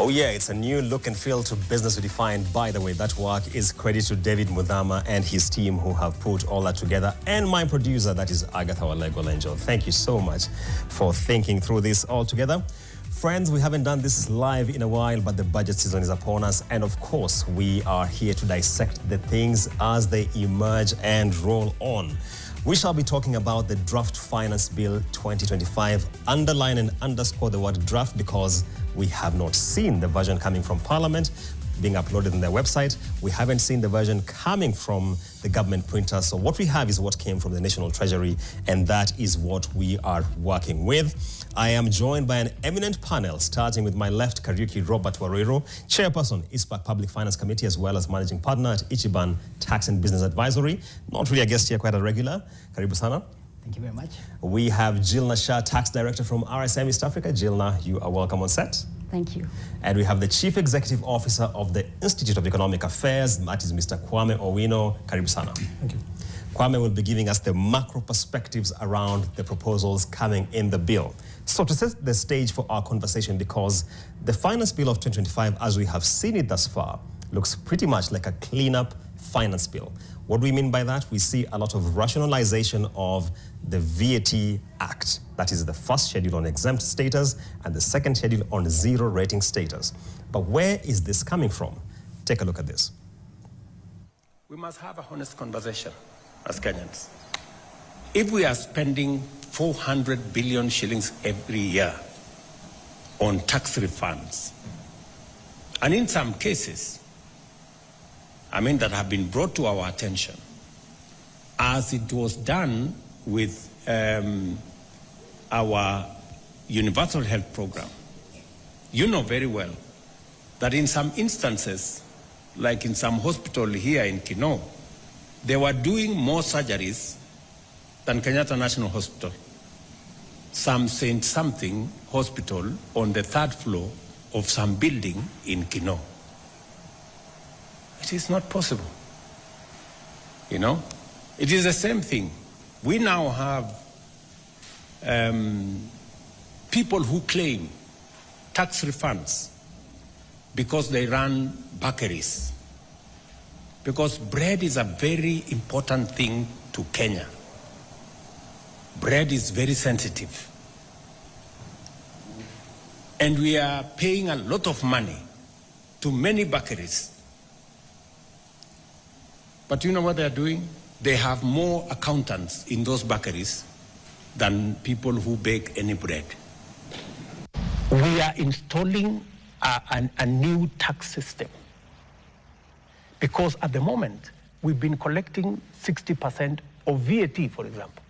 Oh yeah, it's a new look and feel to Business Redefined. By the way, that work is credit to David Mudhama and his team who have put all that together, and my producer, that is Agatha Walego-Lenjo. Thank you so much for thinking through this all together. Friends, we haven't done this live in a while, but the budget season is upon us, and of course, we are here to dissect the things as they emerge and roll on. We shall be talking about the Draft Finance Bill 2025. Underline and underscore the word draft because we have not seen the version coming from Parliament being uploaded on their website. We haven't seen the version coming from the government printer. So what we have is what came from the National Treasury, and that is what we are working with. I am joined by an eminent panel, starting with my left, Kariuki Robert Warero, Chairperson, ISPAC Public Finance Committee, as well as Managing Partner at Ichiban Tax and Business Advisory. Not really a guest here, quite a regular. Karibu sana. Thank you very much. We have Jilna Shah, Tax Director from RSM East Africa. Jilna, you are welcome on set. Thank you. And we have the Chief Executive Officer of the Institute of Economic Affairs, that is Mr. Kwame Owino. Karibu sana. Thank you. Kwame will be giving us the macro perspectives around the proposals coming in the bill. So to set the stage for our conversation, because the Finance Bill of 2025, as we have seen it thus far, looks pretty much like a cleanup finance bill. What do we mean by that? We see a lot of rationalization of the VAT Act. That is the first schedule on exempt status and the second schedule on zero rating status. But where is this coming from? Take a look at this. We must have a honest conversation as Kenyans. If we are spending 400 billion shillings every year on tax refunds, and in some cases, that have been brought to our attention, as it was done with our universal health program. You know very well that in some instances, like in some hospital here in Kino, they were doing more surgeries than Kenyatta National Hospital. Some Saint something hospital on the third floor of some building in Kino. It is not possible. You know, it is the same thing. We now have people who claim tax refunds because they run bakeries. Because bread is a very important thing to Kenya. Bread is very sensitive. And we are paying a lot of money to many bakeries. But you know what they're doing? They have more accountants in those bakeries than people who bake any bread. We are installing a new tax system because at the moment we've been collecting 60% of VAT, for example.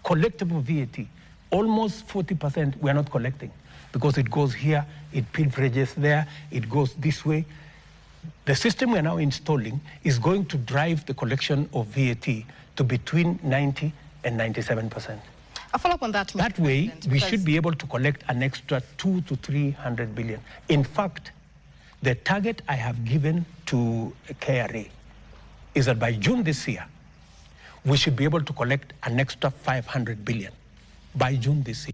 Collectible VAT, almost 40% we are not collecting because it goes here, it pilferages there, it goes this way. The system we are now installing is going to drive the collection of VAT to between 90 and 97%. A follow-up on that. That way, we should be able to collect an extra 200 to 300 billion. In fact, the target I have given to KRA is that by June this year, we should be able to collect an extra 500 billion by June this year.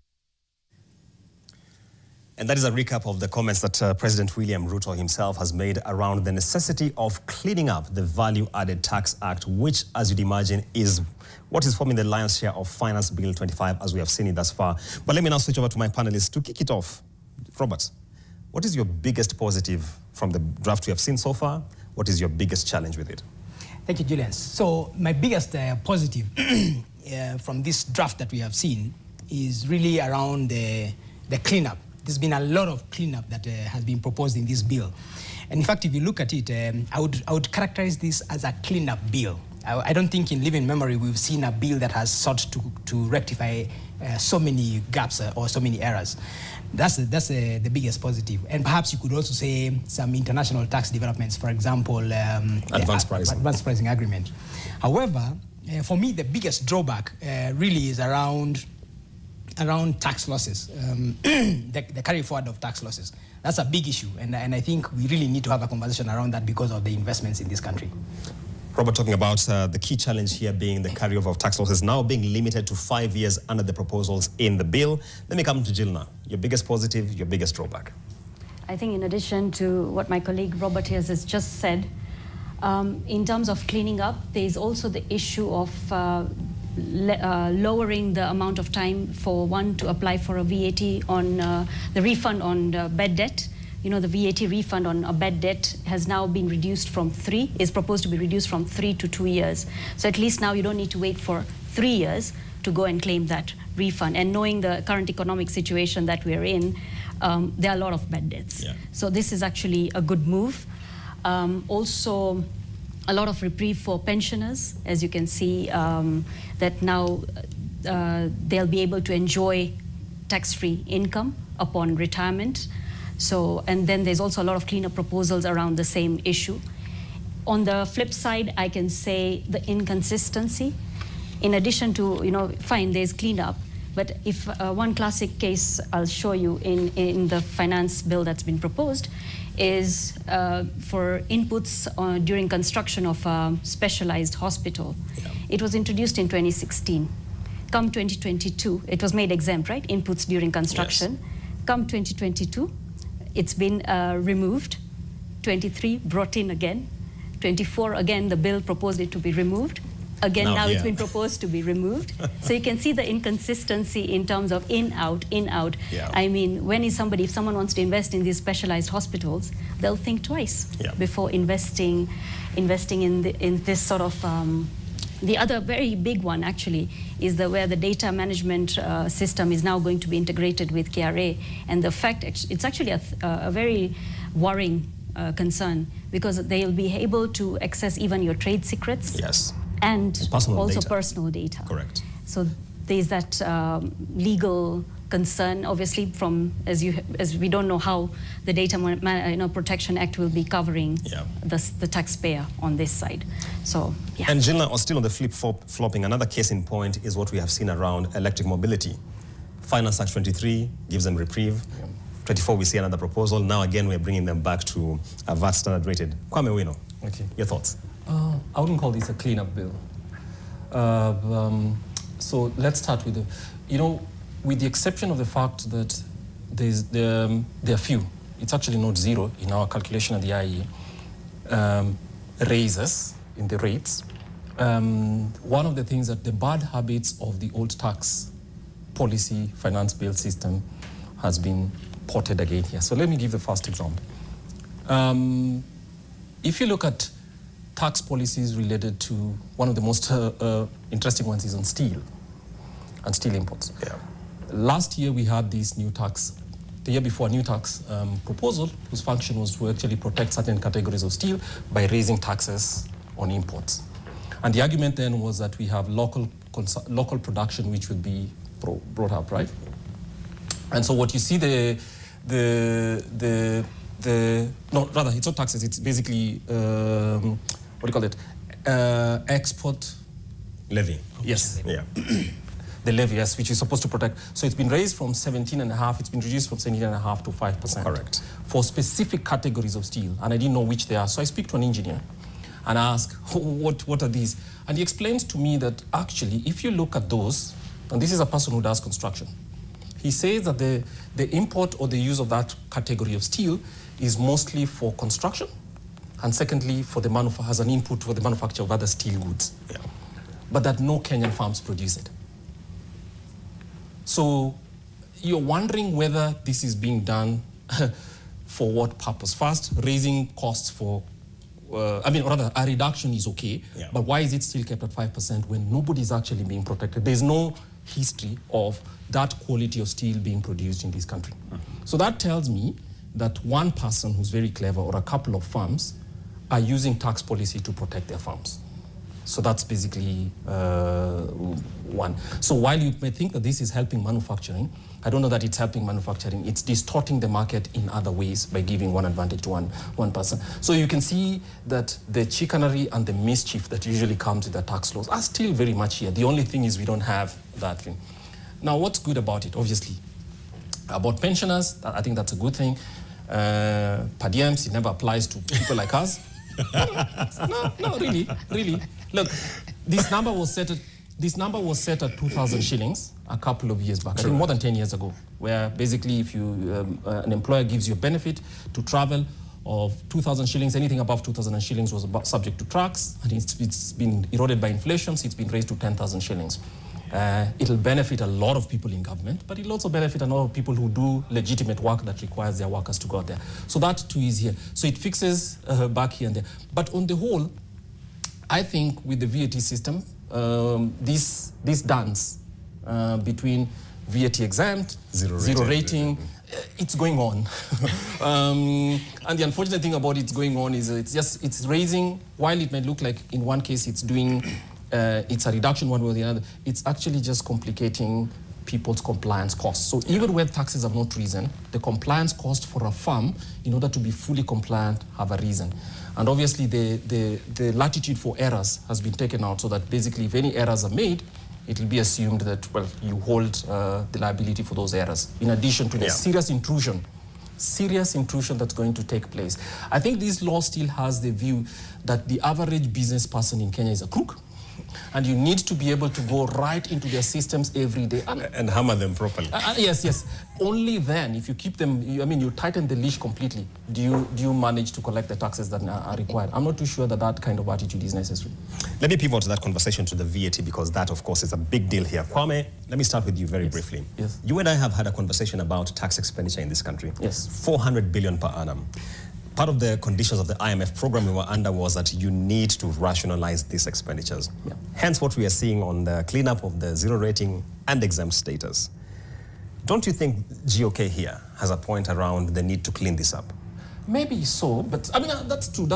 And that is a recap of the comments that President William Ruto himself has made around the necessity of cleaning up the Value-Added Tax Act, which, as you'd imagine, is what is forming the lion's share of Finance Bill 25, as we have seen it thus far. But let me now switch over to my panelists to kick it off. Robert, what is your biggest positive from the draft we have seen so far? What is your biggest challenge with it? Thank you, Julius. So my biggest positive from this draft that we have seen is really around the cleanup. There's been a lot of cleanup that has been proposed in this bill. And in fact, if you look at it, I would characterize this as a cleanup bill. I don't think in living memory we've seen a bill that has sought to rectify so many gaps or so many errors. That's the biggest positive. And perhaps you could also say some international tax developments, for example, advanced pricing agreement. However, for me, the biggest drawback really is around tax losses, the carry forward of tax losses. That's a big issue, and I think we really need to have a conversation around that because of the investments in this country. Robert, talking about the key challenge here being the carryover of tax losses now being limited to 5 years under the proposals in the bill. Let me come to Jilna. Your biggest positive, your biggest drawback. I think in addition to what my colleague Robert here has just said, in terms of cleaning up, there is also the issue of lowering the amount of time for one to apply for a VAT on the refund on the bad debt. You know, the VAT refund on a bad debt has now been reduced from is proposed to be reduced from 3 to 2 years. So at least now you don't need to wait for 3 years to go and claim that refund. And knowing the current economic situation that we're in, there are a lot of bad debts. Yeah. So this is actually a good move. Also, a lot of reprieve for pensioners, as you can see, that now they'll be able to enjoy tax-free income upon retirement. So, and then there's also a lot of cleaner proposals around the same issue. On the flip side, I can say the inconsistency. In addition to, you know, fine, there's cleanup, but if one classic case I'll show you in the finance bill that's been proposed is for inputs during construction of a specialized hospital. Yeah. It was introduced in 2016. Come 2022, it was made exempt, right? Inputs during construction. Yes. Come 2022, it's been removed. 23 brought in again. 24 again, the bill proposed it to be removed. Again, now it's been proposed to be removed. So you can see the inconsistency in terms of in, out, in, out. Yeah. I mean, if someone wants to invest in these specialized hospitals, they'll think twice before investing in this sort of, the other very big one actually is where the data management system is now going to be integrated with KRA. And the fact, it's actually a very worrying concern because they'll be able to access even your trade secrets. Yes. And also personal data. Correct. So there's that legal concern, obviously, from as we don't know how the Data Protection Act will be covering the taxpayer on this side. So yeah. And Gilna, or still on the flip-flopping, another case in point is what we have seen around electric mobility. Finance Act 23 gives them reprieve. 24 we see another proposal. Now again we're bringing them back to a VAT standard rated. Kwame Wino, your thoughts? I wouldn't call this a cleanup bill. So let's start with with the exception of the fact that there are few, it's actually not zero in our calculation of the IE, raises in the rates. One of the things that the bad habits of the old tax policy finance bill system has been ported again here. So let me give the first example. If you look at tax policies related to one of the most interesting ones is on steel and steel imports. Yeah. Last year we had this new tax, the year before, a new tax proposal whose function was to actually protect certain categories of steel by raising taxes on imports. And the argument then was that we have local production which would be brought up, right? And so what you see no, rather, it's not taxes, it's basically, what do you call it? Export levy. Yes. Yeah. The levy, yes, which is supposed to protect. So it's been raised from 17.5, it's been reduced from 17.5 to 5%. Correct. For specific categories of steel, and I didn't know which they are. So I speak to an engineer and I ask, what are these? And he explains to me that actually, if you look at those, and this is a person who does construction, he says that the import or the use of that category of steel is mostly for construction, and secondly, as an input for the manufacture of other steel goods. Yeah. But that no Kenyan farms produce it. So you're wondering whether this is being done for what purpose? First, raising costs for, rather, a reduction is okay, but why is it still kept at 5% when nobody's actually being protected? There's no history of that quality of steel being produced in this country. So that tells me that one person who's very clever or a couple of firms are using tax policy to protect their farms. So that's basically one. So while you may think that this is helping manufacturing, I don't know that it's helping manufacturing. It's distorting the market in other ways by giving one advantage to one person. So you can see that the chicanery and the mischief that usually comes with the tax laws are still very much here. The only thing is we don't have that thing. Now, what's good about it? Obviously, about pensioners, I think that's a good thing. Per diems, it never applies to people like us. No, really. Look, this number was set at this number was set at 2,000 shillings a couple of years back, I think more than 10 years ago, where basically if you an employer gives you a benefit to travel of 2,000 shillings, anything above 2,000 shillings was subject to tax, and it's been eroded by inflation, so it's been raised to 10,000 shillings. It'll benefit a lot of people in government, but it'll also benefit a lot of people who do legitimate work that requires their workers to go out there. So that too is here. So it fixes back here and there. But on the whole, I think with the VAT system, this dance between VAT exempt, zero rating, it's going on. And the unfortunate thing about it's going on is it's raising, while it may look like in one case it's doing, it's a reduction one way or the other, it's actually just complicating people's compliance costs. So even when taxes have not risen, the compliance cost for a firm, in order to be fully compliant, have a reason. And obviously the latitude for errors has been taken out, so that basically if any errors are made, it will be assumed that, well, you hold the liability for those errors, in addition to the serious intrusion that's going to take place. I think this law still has the view that the average business person in Kenya is a crook, and you need to be able to go right into their systems every day. And hammer them properly. Yes. Only then, if you keep them, you tighten the leash completely, do you manage to collect the taxes that are required. I'm not too sure that kind of attitude is necessary. Let me pivot to that conversation to the VAT, because that, of course, is a big deal here. Kwame, let me start with you very briefly. Yes. You and I have had a conversation about tax expenditure in this country. Yes. 400 billion per annum. Part of the conditions of the IMF program we were under was that you need to rationalize these expenditures. Yeah. Hence what we are seeing on the cleanup of the zero rating and exempt status. Don't you think GOK here has a point around the need to clean this up? Maybe so, but that's true.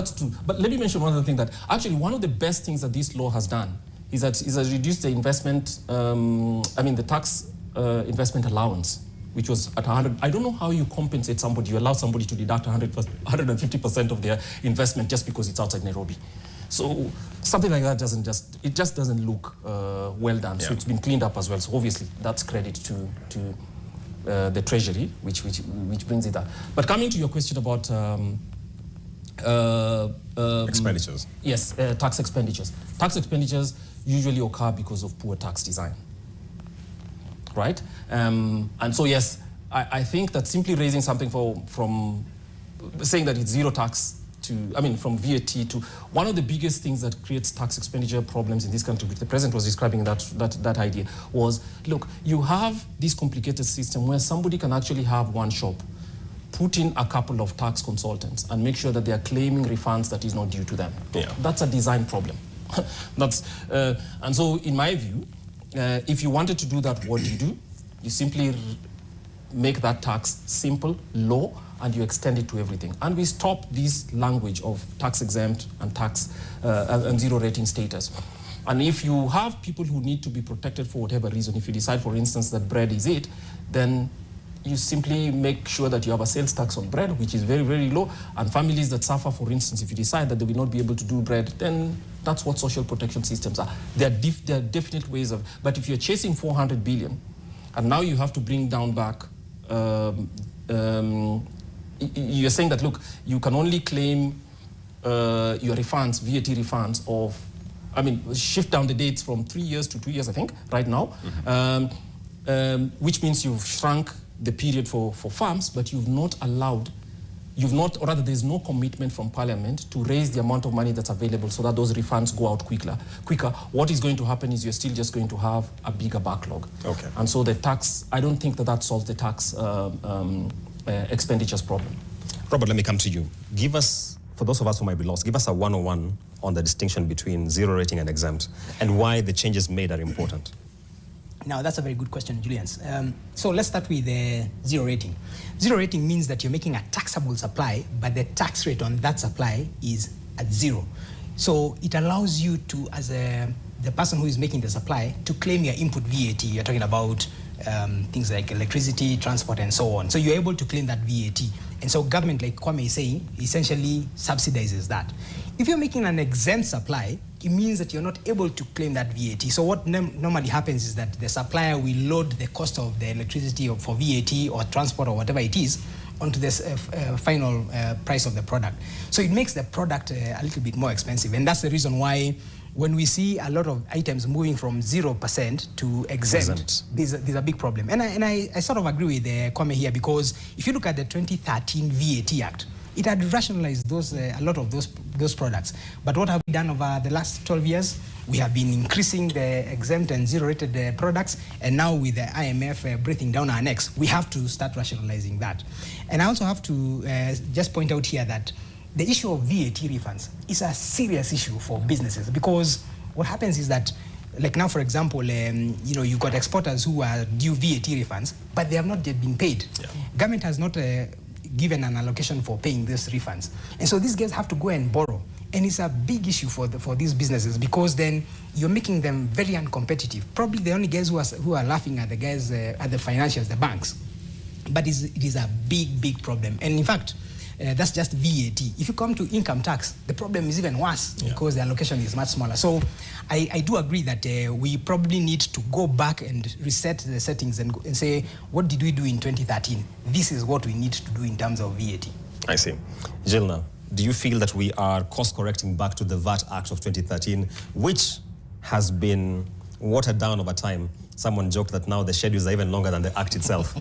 But let me mention one other thing, that actually one of the best things that this law has done is that it has reduced the investment, the tax investment allowance, which was at 100. I don't know how you compensate somebody. You allow somebody to deduct 150% of their investment just because it's outside Nairobi. So something like that doesn't look well done. Yeah. So it's been cleaned up as well. So obviously that's credit to the Treasury, which brings it up. But coming to your question about expenditures. Yes, tax expenditures. Tax expenditures usually occur because of poor tax design. Right? And so, yes, I think that simply raising something from saying that it's zero tax from VAT to one of the biggest things that creates tax expenditure problems in this country, which the President was describing that idea, was, look, you have this complicated system where somebody can actually have one shop, put in a couple of tax consultants and make sure that they are claiming refunds that is not due to them. Yeah. That's a design problem. And so, in my view, if you wanted to do that, what do? You simply make that tax simple, low, and you extend it to everything. And we stop this language of tax exempt and tax and zero rating status. And if you have people who need to be protected for whatever reason, if you decide, for instance, that bread is it, then you simply make sure that you have a sales tax on bread, which is very, very low. And families that suffer, for instance, if you decide that they will not be able to do bread, then that's what social protection systems are. There are definite ways of, but if you're chasing 400 billion, and now you have to bring down back, you're saying that, look, you can only claim your refunds, VAT refunds of, shift down the dates from 3 years to 2 years, I think, right now, which means you've shrunk the period for farms, but there's no commitment from Parliament to raise the amount of money that's available so that those refunds go out quicker. What is going to happen is you're still just going to have a bigger backlog. Okay. And so the tax, I don't think that solves the tax expenditures problem. Robert, let me come to you. Give us, for those of us who might be lost, give us a 101 on the distinction between zero rating and exempt and why the changes made are important. Now, that's a very good question, Julians. So let's start with zero rating. Zero rating means that you're making a taxable supply, but the tax rate on that supply is at zero. So it allows you to, as the person who is making the supply, to claim your input VAT. You're talking about things like electricity, transport, and so on. So you're able to claim that VAT. And so government, like Kwame is saying, essentially subsidizes that. If you're making an exempt supply, it means that you're not able to claim that VAT. So what normally happens is that the supplier will load the cost of the electricity for VAT or transport or whatever it is onto this final price of the product. So it makes the product a little bit more expensive. And that's the reason why when we see a lot of items moving from 0% to exempt. There's a big problem. And I sort of agree with Kwame here, because if you look at the 2013 VAT Act, it had rationalized a lot of those products. But what have we done over the last 12 years? We have been increasing the exempt and zero-rated products, and now with the IMF breathing down our necks, we have to start rationalizing that. And I also have to just point out here that the issue of VAT refunds is a serious issue for businesses, because what happens is that, like now, for example, you've got exporters who are due VAT refunds, but they have not yet been paid. Yeah. Government has not given an allocation for paying these refunds. And so these guys have to go and borrow. And it's a big issue for these businesses, because then you're making them very uncompetitive. Probably the only guys who are laughing at the guys at the financials, the banks. But it is a big, big problem. And in fact, that's just VAT. If you come to income tax, the problem is even worse, because the allocation is much smaller. So I do agree that we probably need to go back and reset the settings and say, what did we do in 2013? This is what we need to do in terms of VAT. I see. Gilna, do you feel that we are course-correcting back to the VAT Act of 2013, which has been watered down over time? Someone joked that now the schedules are even longer than the Act itself.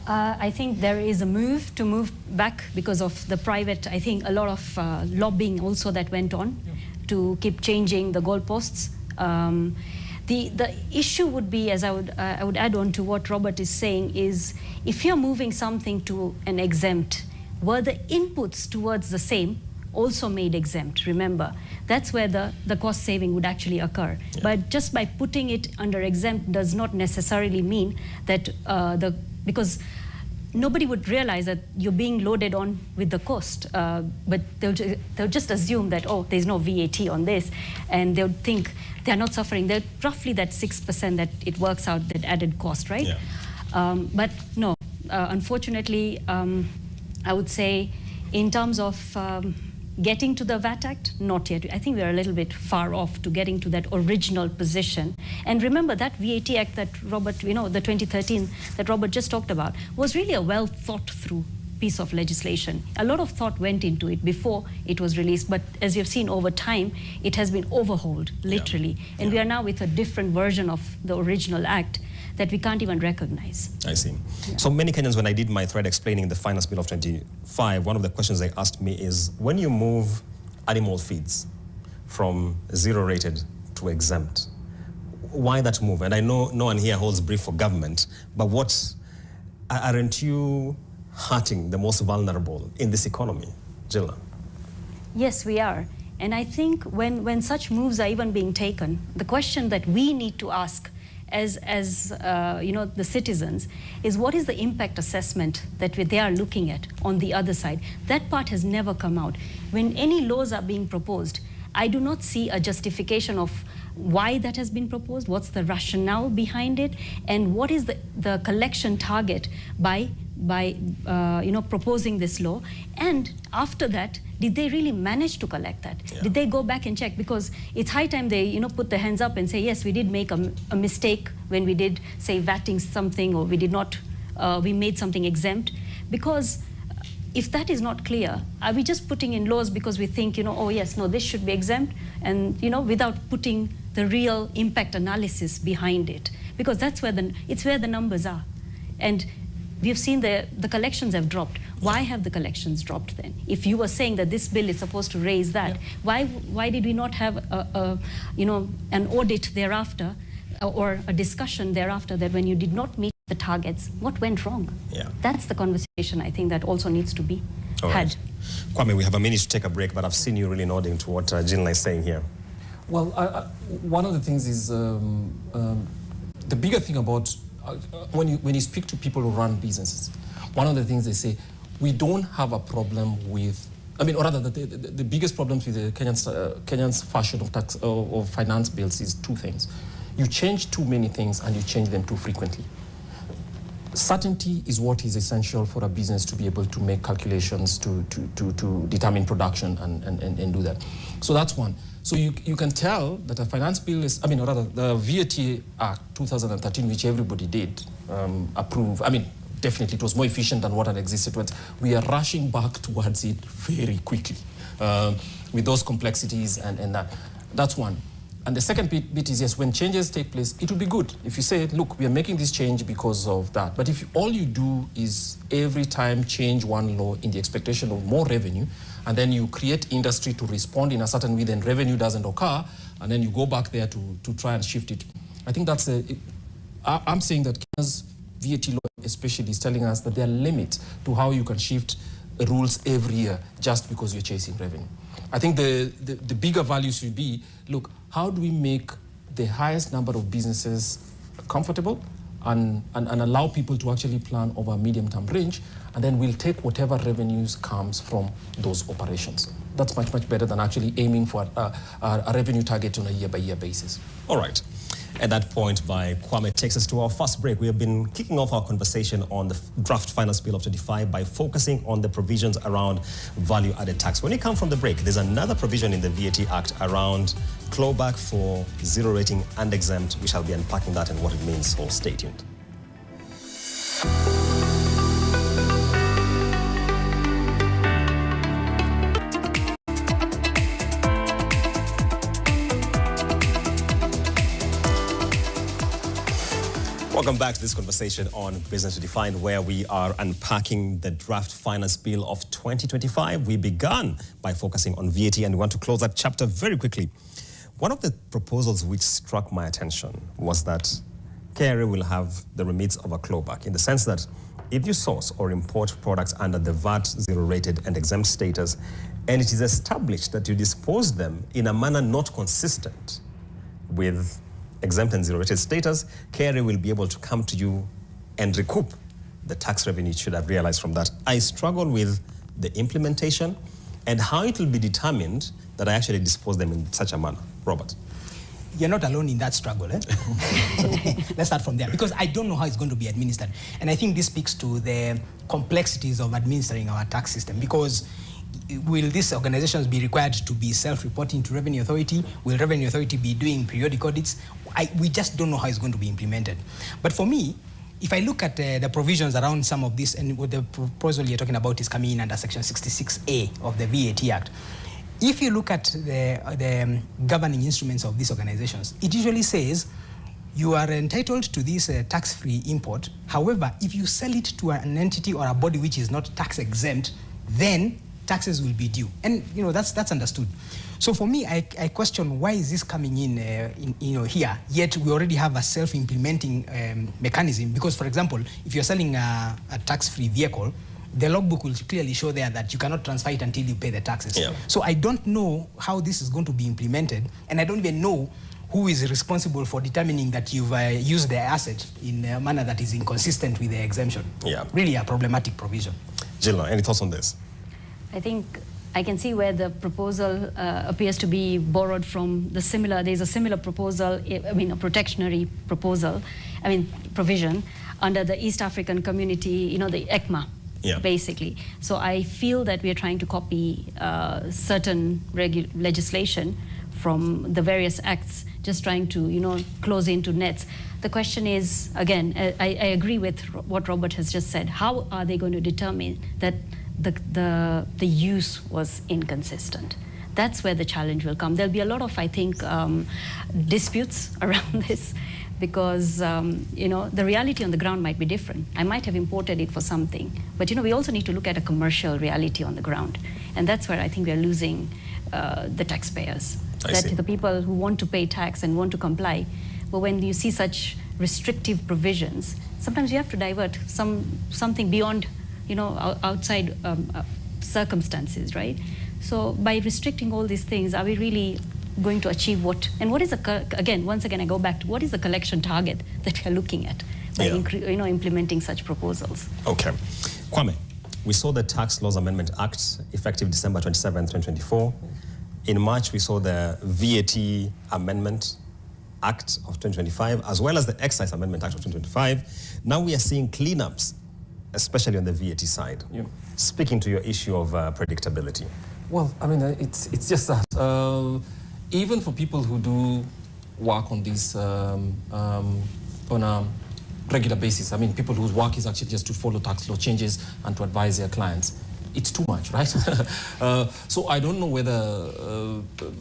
I think there is a move to move back because of the private, I think a lot of lobbying also that went on to keep changing the goalposts. The issue would be, as I would add on to what Robert is saying, is if you're moving something to an exempt, were the inputs towards the same also made exempt? Remember, that's where the cost saving would actually occur. Yeah. But just by putting it under exempt does not necessarily mean that because nobody would realize that you're being loaded on with the cost, but they'll just assume that, oh, there's no VAT on this, and they'll think they're not suffering. They're roughly that 6% that it works out, that added cost, right? Yeah. But no, unfortunately, I would say in terms of getting to the VAT Act, not yet. I think we're a little bit far off to getting to that original position. And remember that VAT Act that Robert, the 2013 that Robert just talked about, was really a well thought through piece of legislation. A lot of thought went into it before it was released, but as you've seen over time, it has been overhauled, literally. Yeah. And we are now with a different version of the original act that we can't even recognize. I see. Yeah. So many Kenyans, when I did my thread explaining the Finance Bill of 25, one of the questions they asked me is, when you move animal feeds from zero-rated to exempt, why that move? And I know no one here holds brief for government, but aren't you hurting the most vulnerable in this economy, Gilna? Yes, we are. And I think when such moves are even being taken, the question that we need to ask as the citizens is, what is the impact assessment that they are looking at on the other side? That part has never come out. When any laws are being proposed, I do not see a justification of why that has been proposed, what's the rationale behind it, and what is the collection target by proposing this law. And after that, did they really manage to collect that? Yeah. Did they go back and check? Because it's high time they put their hands up and say, yes, we did make a mistake when we did, say, VATing something, or we did not, we made something exempt. Because if that is not clear, are we just putting in laws because we think, oh yes, no, this should be exempt, and without putting the real impact analysis behind it? Because that's where it's where the numbers are. And we've seen the collections have dropped. Why have the collections dropped then? If you were saying that this bill is supposed to raise that, why did we not have an audit thereafter, or a discussion thereafter, that when you did not meet the targets, what went wrong? Yeah. That's the conversation I think that also needs to be had. Right. Kwame, we have a minute to take a break, but I've seen you really nodding to what Gilna is saying here. Well, one of the things is the bigger thing about when you speak to people who run businesses, one of the things they say, we don't have a problem with, or rather the biggest problems with the Kenyans fashion of tax or finance bills is two things. You change too many things and you change them too frequently. Certainty is what is essential for a business to be able to make calculations to determine production and do that. So that's one. So you can tell that a finance bill is, the VAT Act 2013, which everybody did approve. Definitely it was more efficient than what had existed. But we are rushing back towards it very quickly with those complexities and that. That's one. And the second bit is, yes, when changes take place, it will be good if you say, look, we are making this change because of that. But if all you do is every time change one law in the expectation of more revenue, and then you create industry to respond in a certain way, then revenue doesn't occur, and then you go back there to try and shift it. I think that's I'm saying that Kenya's VAT law especially is telling us that there are limits to how you can shift rules every year just because you're chasing revenue. I think the bigger value should be, look, how do we make the highest number of businesses comfortable and allow people to actually plan over a medium-term range, and then we'll take whatever revenues comes from those operations. That's much, much better than actually aiming for a revenue target on a year-by-year basis. All right. At that point by Kwame takes us to our first break. We have been kicking off our conversation on the draft finance bill of 25 by focusing on the provisions around value-added tax. When you come from the break, there's another provision in the VAT Act around clawback for zero rating and exempt. We shall be unpacking that and what it means, so stay tuned. Welcome back to this conversation on Business Redefined, where we are unpacking the draft finance bill of 2025. We began by focusing on VAT, and we want to close that chapter very quickly. One of the proposals which struck my attention was that KRA will have the remits of a clawback, in the sense that if you source or import products under the VAT zero-rated and exempt status, and it is established that you dispose them in a manner not consistent with exempt and zero-rated status, KRA will be able to come to you and recoup the tax revenue it should have realized from that. I struggle with the implementation and how it will be determined that I actually dispose them in such a manner. Robert. You're not alone in that struggle. Eh? Let's start from there, because I don't know how it's going to be administered. And I think this speaks to the complexities of administering our tax system, because will these organizations be required to be self-reporting to Revenue Authority? Will Revenue Authority be doing periodic audits? We just don't know how it's going to be implemented. But for me, if I look at the provisions around some of this, and what the proposal you're talking about is coming in under Section 66A of the VAT Act, if you look at the governing instruments of these organizations, it usually says you are entitled to this tax-free import. However, if you sell it to an entity or a body which is not tax-exempt, then taxes will be due. And that's understood. So for me, I question why is this coming in, here, yet we already have a self-implementing mechanism. Because, for example, if you're selling a tax-free vehicle, the logbook will clearly show there that you cannot transfer it until you pay the taxes. Yeah. So I don't know how this is going to be implemented, and I don't even know who is responsible for determining that you've used the asset in a manner that is inconsistent with the exemption. Yeah. Really a problematic provision. Gilna, any thoughts on this? I think I can see where the proposal appears to be borrowed from the similar, there's a similar proposal, a protectionary proposal, provision under the East African Community, the ECMA, basically. So I feel that we are trying to copy certain legislation from the various acts, just trying to, close into nets. The question is, again, I agree with what Robert has just said. How are they going to determine that the use was inconsistent? That's where the challenge will come. There'll be a lot of, I think, disputes around this, because the reality on the ground might be different. I might have imported it for something, but we also need to look at a commercial reality on the ground, and that's where I think we're losing the taxpayers. The people who want to pay tax and want to comply, but when you see such restrictive provisions, sometimes you have to divert something beyond outside circumstances, right? So by restricting all these things, are we really going to achieve what? And what is once again, I go back to what is the collection target that we are looking at by implementing such proposals? Okay, Kwame, we saw the Tax Laws Amendment Act effective December 27, 2024. In March, we saw the VAT Amendment Act of 2025, as well as the Excise Amendment Act of 2025. Now we are seeing cleanups, especially on the VAT side. Speaking to your issue of predictability. Well, it's just that even for people who do work on this on a regular basis, people whose work is actually just to follow tax law changes and to advise their clients, it's too much, right? So I don't know whether,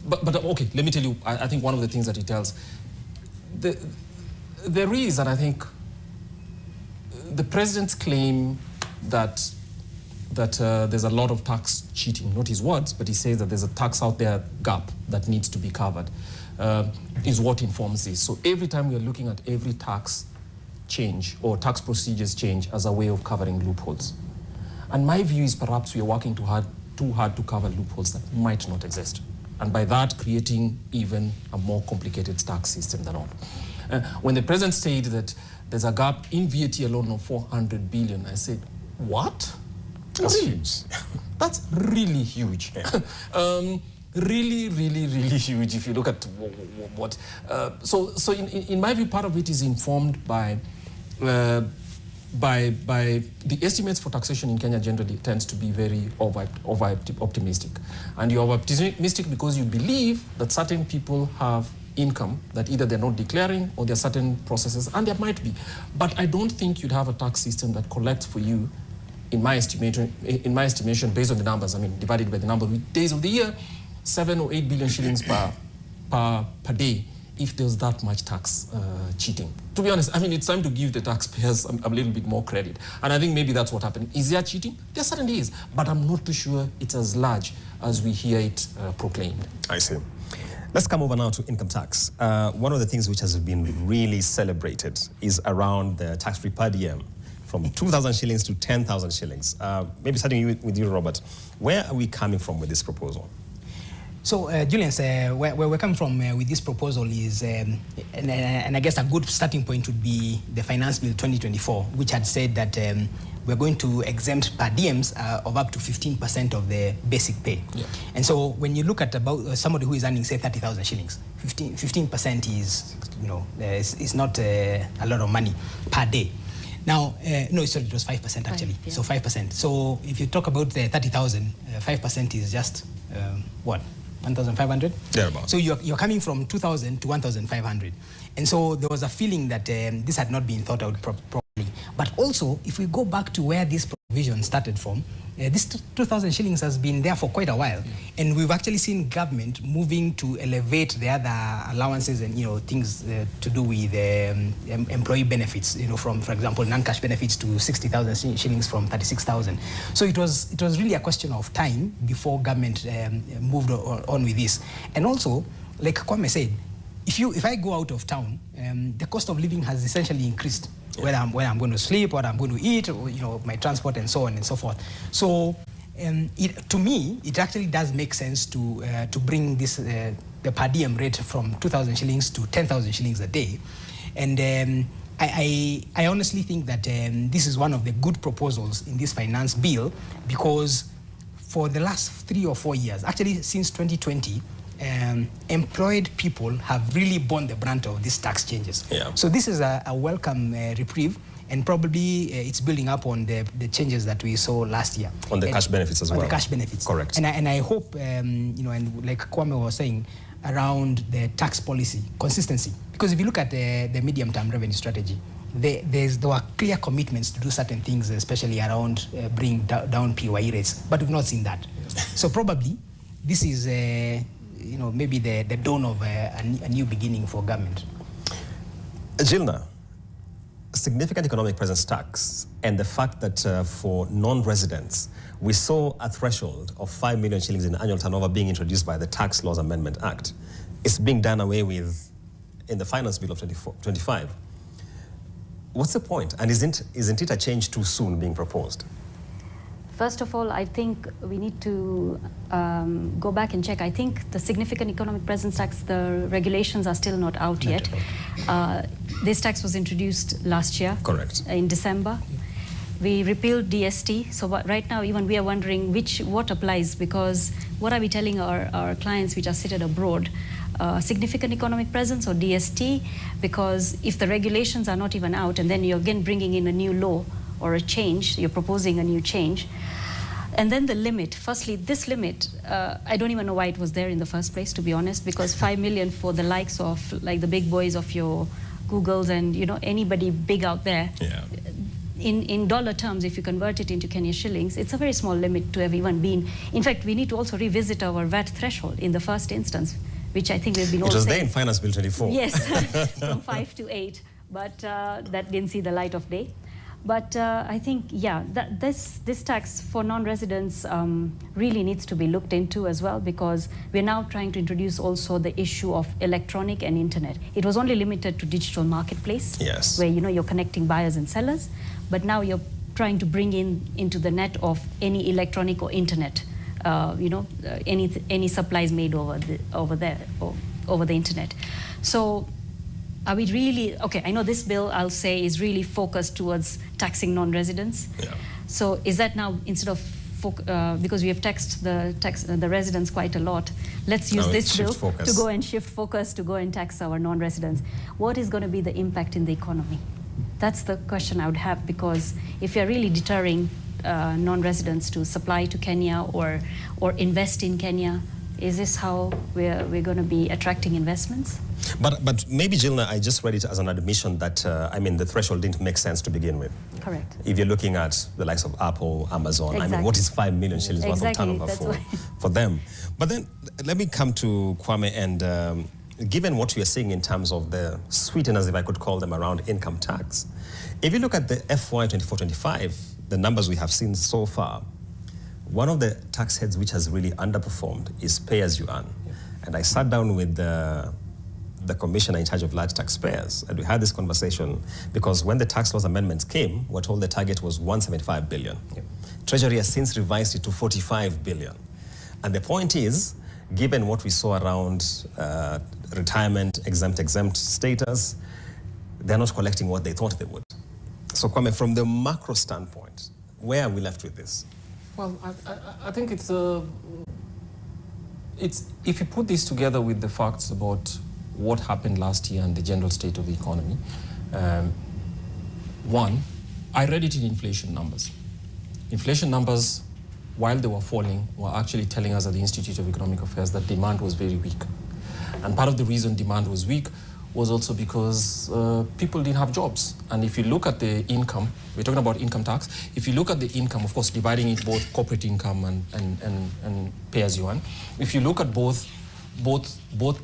but okay, let me tell you, I think one of the things that it tells, there is, and I think the president's claim that there's a lot of tax cheating, not his words, but he says that there's a tax out there gap that needs to be covered, is what informs this. So every time we are looking at every tax change or tax procedures change as a way of covering loopholes. And my view is perhaps we are working too hard to cover loopholes that might not exist. And by that, creating even a more complicated tax system than all. When the president said that there's a gap in VAT alone of 400 billion, I said, what? That's huge. That's really huge. Yeah. Really, really, really huge if you look at what. So in my view, part of it is informed by the estimates for taxation in Kenya generally tends to be very over optimistic. And you're over optimistic because you believe that certain people have income that either they're not declaring or there are certain processes, and there might be. But I don't think you'd have a tax system that collects for you, in my estimation, based on the numbers, I mean, divided by the number of days of the year, 7 or 8 billion shillings per day, if there's that much tax cheating. To be honest, I mean, it's time to give the taxpayers a little bit more credit. And I think maybe that's what happened. Is there cheating? There certainly is. But I'm not too sure it's as large as we hear it proclaimed. I see. Let's come over now to income tax. One of the things which has been really celebrated is around the tax-free per diem from 2,000 shillings to 10,000 shillings. Maybe starting with you, Robert. Where are we coming from with this proposal? So, Julius, where we're coming from with this proposal is, and I guess a good starting point would be the Finance Bill 2024, which had said that we're going to exempt per diems of up to 15% of the basic pay. Yeah. And so when you look at about somebody who is earning, say, 30,000 shillings, 15% is, is not a lot of money per day. Now, no, sorry, it was 5% actually. Yeah. So 5%. So if you talk about the 30,000, 5% is just what? 1,500? Thereabouts. So you're coming from 2,000 to 1,500. And so there was a feeling that this had not been thought out properly. But also, if we go back to where this provision started from, this 2,000 shillings has been there for quite a while. And we've actually seen government moving to elevate the other allowances and, things to do with employee benefits, from, for example, non-cash benefits to 60,000 shillings from 36,000. So it was really a question of time before government moved on with this. And also, like Kwame said, if I go out of town, the cost of living has essentially increased. Where I'm going to sleep, what I'm going to eat, my transport, and so on and so forth. So, to me, it actually does make sense to bring this the per diem rate from 2,000 shillings to 10,000 shillings a day, and I honestly think that this is one of the good proposals in this finance bill, because for the last 3 or 4 years, actually since 2020. Employed people have really borne the brunt of these tax changes. Yeah. So this is a welcome reprieve, and probably it's building up on the changes that we saw last year. On the cash benefits as well. On the cash benefits. Correct. And I hope, and like Kwame was saying, around the tax policy consistency. Because if you look at the medium-term revenue strategy, there were clear commitments to do certain things, especially around bringing down PYE rates, but we've not seen that. So probably this is maybe the dawn of a new beginning for government. Gilna, significant economic presence tax and the fact that for non-residents, we saw a threshold of 5 million shillings in annual turnover being introduced by the Tax Laws Amendment Act. It's being done away with in the Finance Bill of 25. What's the point? And isn't it a change too soon being proposed? First of all, I think we need to go back and check. I think the significant economic presence tax, the regulations are still not out yet. This tax was introduced last year. Correct. In December. We repealed DST. So right now, even we are wondering what applies, because what are we telling our clients which are seated abroad? Significant economic presence or DST? Because if the regulations are not even out, and then you're again bringing in a new law, or a change, you're proposing a new change. And then the limit. Firstly, this limit, I don't even know why it was there in the first place, to be honest, because 5 million for the likes of like the big boys of your Googles and anybody big out there. Yeah. in dollar terms, if you convert it into Kenya shillings, it's a very small limit to have even been. In fact, we need to also revisit our VAT threshold in the first instance, which I think we've been all saying. It was there in Finance Bill 24. Yes, from 5 to 8, but that didn't see the light of day. But I think, yeah, this tax for non-residents really needs to be looked into as well, because we're now trying to introduce also the issue of electronic and internet. It was only limited to digital marketplace, yes, where you're connecting buyers and sellers, but now you're trying to bring into the net of any electronic or internet, any supplies made over the internet. So. Are we really, okay, I know this bill, I'll say, is really focused towards taxing non-residents. Yeah. So is that now, instead of, because we have taxed the residents quite a lot, let's use this bill to go and shift focus to go and tax our non-residents. What is going to be the impact in the economy? That's the question I would have, because if you're really deterring non-residents to supply to Kenya or invest in Kenya, is this how we're going to be attracting investments? But maybe, Gilna, I just read it as an admission that, the threshold didn't make sense to begin with. Correct. If you're looking at the likes of Apple, Amazon, exactly. What is 5 million shillings worth of turnover for them? But then let me come to Kwame, and given what we are seeing in terms of the sweeteners, if I could call them, around income tax, if you look at the FY 24-25, the numbers we have seen so far, one of the tax heads which has really underperformed is pay as you earn. And I sat down with the commissioner in charge of large taxpayers, and we had this conversation because when the tax laws amendments came, we're told the target was 175 billion. Yep. Treasury has since revised it to 45 billion. And the point is, given what we saw around retirement, exempt status, they're not collecting what they thought they would. So Kwame, from the macro standpoint, where are we left with this? Well, I think it's if you put this together with the facts about what happened last year and the general state of the economy, one, I read it in inflation numbers. Inflation numbers, while they were falling, were actually telling us at the Institute of Economic Affairs that demand was very weak. And part of the reason demand was weak was also because people didn't have jobs. And if you look at the income, we're talking about income tax, if you look at the income, of course, dividing it both corporate income and pay as you earn, if you look at both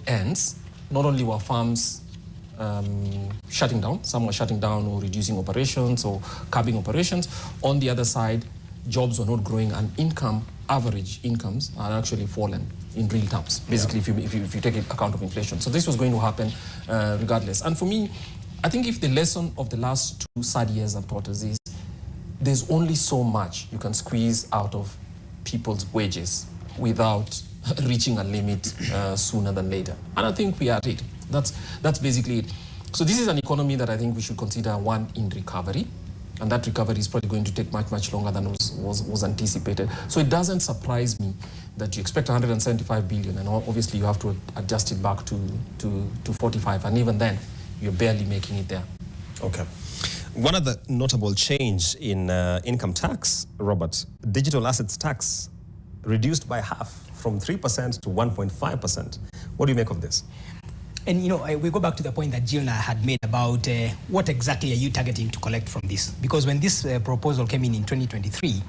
ends, not only were firms shutting down, some were shutting down or reducing operations or curbing operations. On the other side, jobs were not growing, and average incomes are actually fallen in real terms, basically, if you take account of inflation. So this was going to happen regardless. And for me, I think if the lesson of the last 2 sad years have taught us is there's only so much you can squeeze out of people's wages without reaching a limit sooner than later. And I think we are at it. That's basically it. So this is an economy that I think we should consider one in recovery. And that recovery is probably going to take much, much longer than was anticipated. So it doesn't surprise me that you expect 175 billion, and obviously you have to adjust it back to 45, and even then, you're barely making it there. Okay. One other notable change in income tax, Robert, digital assets tax reduced by half, from 3% to 1.5%. What do you make of this? And we go back to the point that Gilna had made about what exactly are you targeting to collect from this? Because when this proposal came in 2023,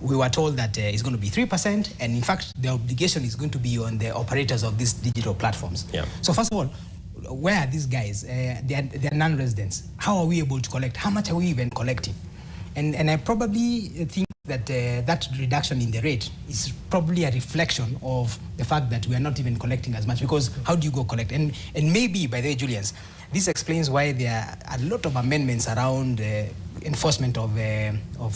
we were told that it's going to be 3%, and in fact, the obligation is going to be on the operators of these digital platforms. Yeah. So first of all, where are these guys? They are non-residents. How are we able to collect? How much are we even collecting? And I probably think that that reduction in the rate is probably a reflection of the fact that we are not even collecting as much, because how do you go collect? And maybe, by the way, Julians, this explains why there are a lot of amendments around enforcement of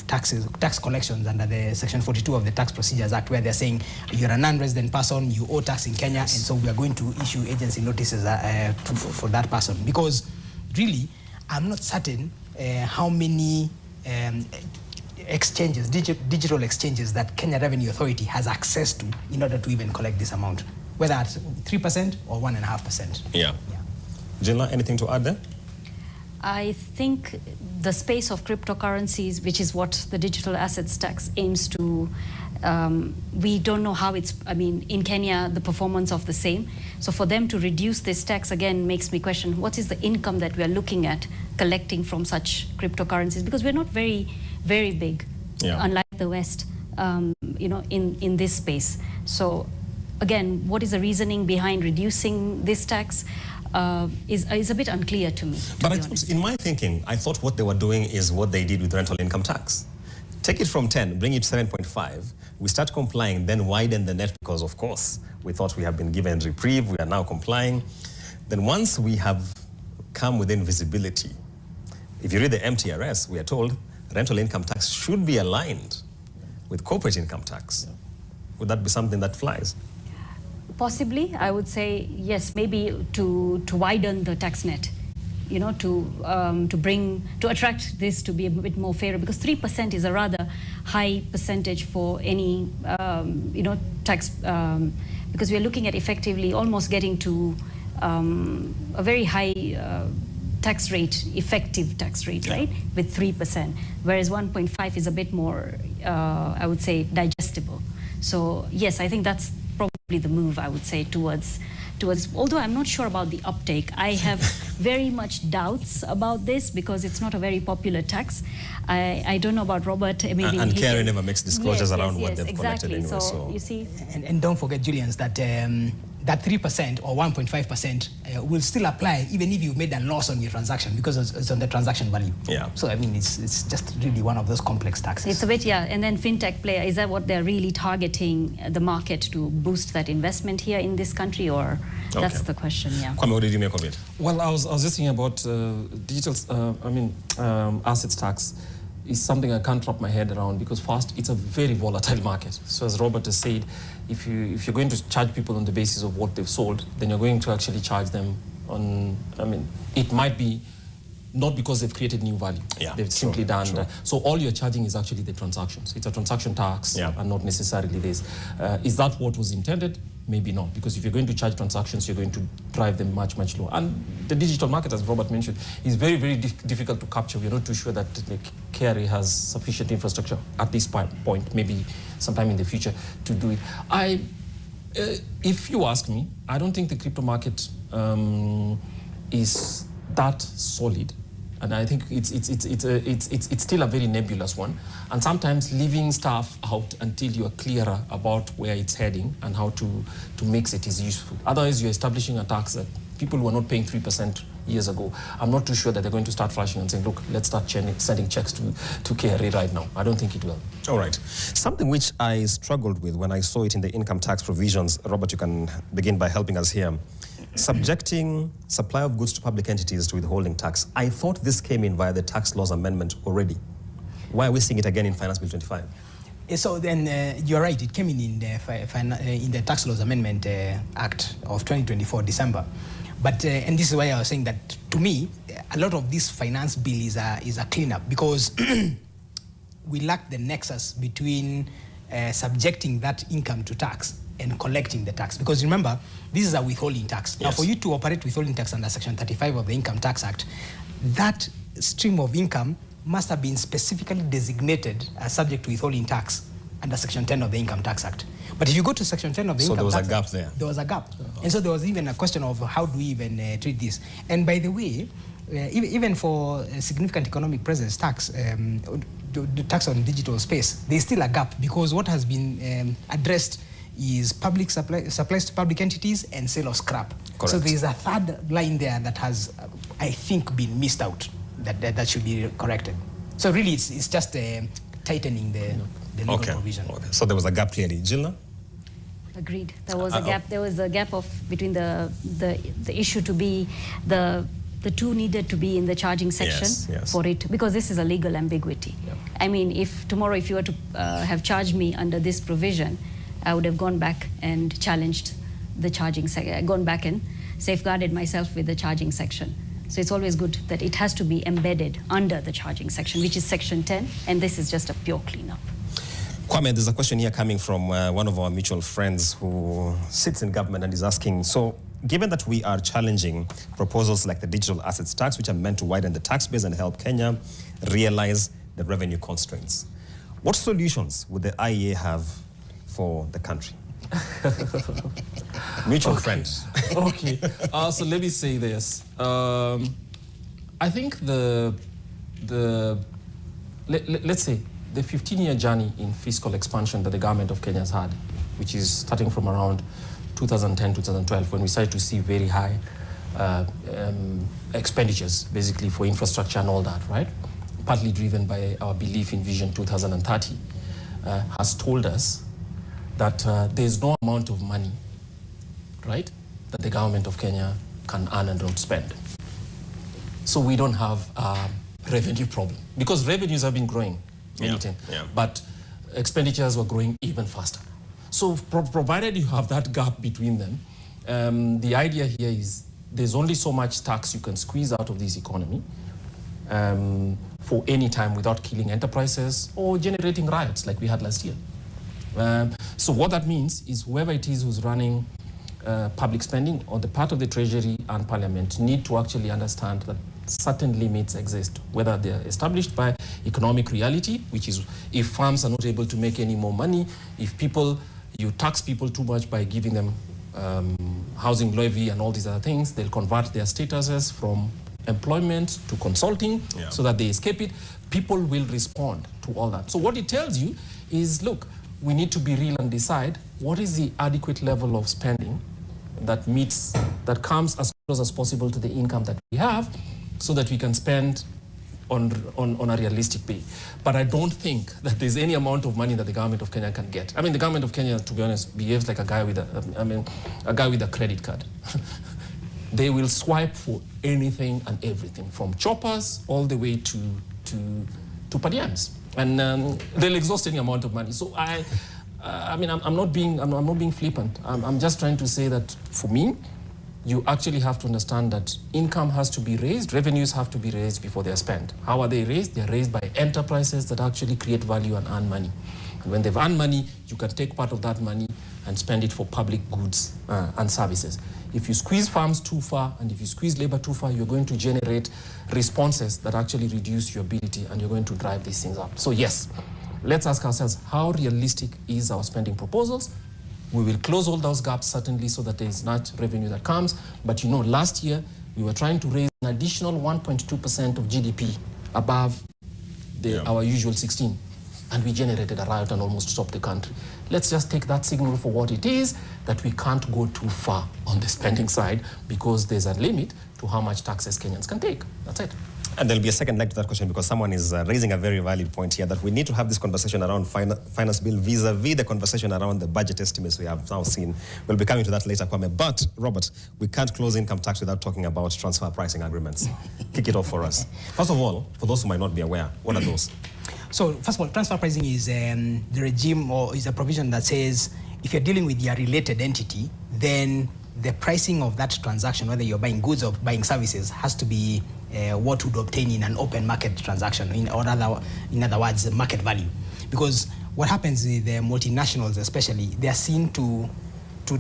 tax collections under the Section 42 of the Tax Procedures Act, where they're saying you're a non-resident person, you owe tax in Kenya, and so we are going to issue agency notices for that person. Because really, I'm not certain how many exchanges, digital exchanges that Kenya Revenue Authority has access to in order to even collect this amount, whether at 3% or 1.5%. Yeah. Gilna, anything to add there? I think the space of cryptocurrencies, which is what the digital assets tax aims to We don't know how it's, I mean, in Kenya, the performance of the same. So for them to reduce this tax again makes me question what is the income that we are looking at collecting from such cryptocurrencies, because we're not very, very big, unlike the West, you know, in this space. So again, what is the reasoning behind reducing this tax is a bit unclear to me. But in my thinking, I thought what they were doing is what they did with rental income tax. Take it from 10, bring it to 7.5. We start complying, then widen the net because, of course, we thought we have been given reprieve. We are now complying. Then once we have come within visibility, if you read the MTRS, we are told rental income tax should be aligned with corporate income tax. Yeah. Would that be something that flies? Possibly, I would say yes, maybe to widen the tax net, you know, to attract this to be a bit more fair, because 3% is a rather high percentage for any, you know, tax, because we are looking at effectively almost getting to a very high tax rate, effective tax rate, right, with 3%, whereas 1.5 is a bit more, I would say, digestible. So yes, I think that's probably the move, I would say, towards, although I'm not sure about the uptake. I have very much doubts about this because it's not a very popular tax. I don't know about Robert. Maybe and Kerry never makes disclosures around what they've exactly. collected anyway. So you see. And don't forget, Julians, that that 3% or 1.5% will still apply even if you've made a loss on your transaction, because it's on the transaction value. Yeah. So I mean, it's just really one of those complex taxes. It's a bit, yeah. And then fintech player, is that what they're really targeting the market to boost that investment here in this country, or that's the question? Yeah. Kwame, what did you make of it? Well, I was just thinking about digital. Assets tax is something I can't wrap my head around, because first, it's a very volatile market. So as Robert has said, if you're going to charge people on the basis of what they've sold, then you're going to actually charge them on, it might be not because they've created new value. Yeah, they've simply done that. So all you're charging is actually the transactions. It's a transaction tax and not necessarily this. Is that what was intended? Maybe not, because if you're going to charge transactions, you're going to drive them much, much lower. And the digital market, as Robert mentioned, is very, very difficult to capture. We're not too sure that Kerry has sufficient infrastructure at this point, maybe sometime in the future, to do it. If you ask me, I don't think the crypto market is that solid. And I think it's still a very nebulous one. And sometimes leaving stuff out until you are clearer about where it's heading and how to mix it is useful. Otherwise, you're establishing a tax that people who were not paying 3% years ago, I'm not too sure that they're going to start flashing and saying, look, let's start sending checks to KRA right now. I don't think it will. All right. Something which I struggled with when I saw it in the income tax provisions, Robert, you can begin by helping us here. Subjecting supply of goods to public entities to withholding tax. I thought this came in via the tax laws amendment already. Why are we seeing it again in Finance Bill 25? So then you're right, it came in the Tax Laws Amendment Act of 2024, December. But, and this is why I was saying that, to me, a lot of this finance bill is a cleanup, because we lack the nexus between subjecting that income to tax and collecting the tax. Because remember, this is a withholding tax. Yes. Now, for you to operate withholding tax under Section 35 of the Income Tax Act, that stream of income must have been specifically designated as subject to withholding tax under Section 10 of the Income Tax Act. But if you go to Section 10 of the Income Tax Act... So there was a gap there. There was a gap. And so there was even a question of how do we even treat this. And by the way, even for significant economic presence tax, the tax on digital space, there's still a gap, because what has been addressed is public supplies to public entities and sale of scrap. Correct. So there's a third line there that has, I think, been missed out, that should be corrected. So really, it's just tightening the legal provision. Okay. So there was a gap clearly. Gilna? Agreed. There was a gap. There was a gap between the issue to be the two needed to be in the charging section for it, because this is a legal ambiguity. Yep. I mean, if tomorrow, if you were to have charged me under this provision, I would have gone back and challenged the charging section, gone back and safeguarded myself with the charging section. So it's always good that it has to be embedded under the charging section, which is Section 10, and this is just a pure cleanup. Kwame, there's a question here coming from one of our mutual friends who sits in government and is asking, so given that we are challenging proposals like the digital assets tax, which are meant to widen the tax base and help Kenya realize the revenue constraints, what solutions would the IEA have for the country? Mutual friends. Okay. So let me say this. I think let's say the 15-year journey in fiscal expansion that the government of Kenya has had, which is starting from around 2010, 2012, when we started to see very high expenditures, basically for infrastructure and all that, right? Partly driven by our belief in Vision 2030, has told us that there's no amount of money, right, that the government of Kenya can earn and don't spend. So we don't have a revenue problem, because revenues have been growing, but expenditures were growing even faster. So provided you have that gap between them, the idea here is there's only so much tax you can squeeze out of this economy for any time without killing enterprises or generating riots like we had last year. So what that means is whoever it is who's running public spending, or the part of the Treasury and Parliament, need to actually understand that certain limits exist, whether they're established by economic reality, which is if farms are not able to make any more money, if you tax people too much by giving them housing levy and all these other things, they'll convert their statuses from employment to consulting so that they escape it. People will respond to all that. So what it tells you is, look, we need to be real and decide what is the adequate level of spending that comes as close as possible to the income that we have, so that we can spend on a realistic way. But I don't think that there's any amount of money that the government of Kenya can get. I mean, the government of Kenya, to be honest, behaves like a guy with a credit card. They will swipe for anything and everything, from choppers all the way to per diems, and they'll exhaust any amount of money. So I'm not being flippant. I'm just trying to say that for me, you actually have to understand that income has to be raised, revenues have to be raised before they're spent. How are they raised? They're raised by enterprises that actually create value and earn money. And when they've earned money, you can take part of that money and spend it for public goods and services. If you squeeze farms too far and if you squeeze labor too far, you're going to generate responses that actually reduce your ability, and you're going to drive these things up. So yes, let's ask ourselves, how realistic is our spending proposals? We will close all those gaps, certainly, so that there is not revenue that comes. But last year, we were trying to raise an additional 1.2% of GDP above our usual 16. And we generated a riot and almost stopped the country. Let's just take that signal for what it is, that we can't go too far on the spending side, because there's a limit to how much taxes Kenyans can take. That's it. And there'll be a second leg to that question, because someone is raising a very valid point here, that we need to have this conversation around finance bill vis-a-vis the conversation around the budget estimates we have now seen. We'll be coming to that later, Kwame. But, Robert, we can't close income tax without talking about transfer pricing agreements. Kick it off for us. First of all, for those who might not be aware, what are those? So, first of all, transfer pricing is the regime, or is a provision that says if you're dealing with your related entity, then the pricing of that transaction, whether you're buying goods or buying services, has to be what would obtain in an open market transaction, in other words, market value. Because what happens with the multinationals especially, they are seen to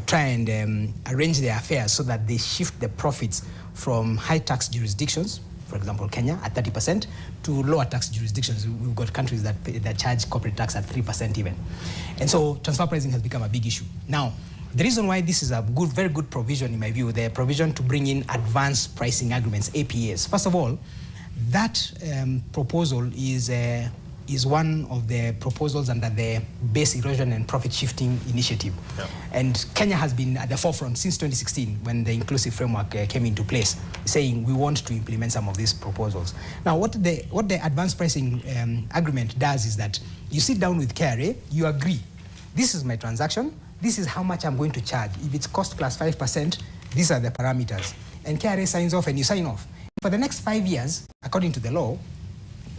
try and arrange their affairs so that they shift the profits from high tax jurisdictions, for example, Kenya at 30%, to lower tax jurisdictions. We've got countries that charge corporate tax at 3% even. And so transfer pricing has become a big issue. Now, the reason why this is a very good provision, in my view, the provision to bring in advanced pricing agreements, APAs. First of all, that proposal is one of the proposals under the Base Erosion and Profit Shifting Initiative. Yep. And Kenya has been at the forefront since 2016, when the inclusive framework came into place, saying we want to implement some of these proposals. Now, what the advanced pricing agreement does is that you sit down with KRA, you agree, this is my transaction, this is how much I'm going to charge. If it's cost plus 5%, these are the parameters. And KRA signs off and you sign off. For the next 5 years, according to the law,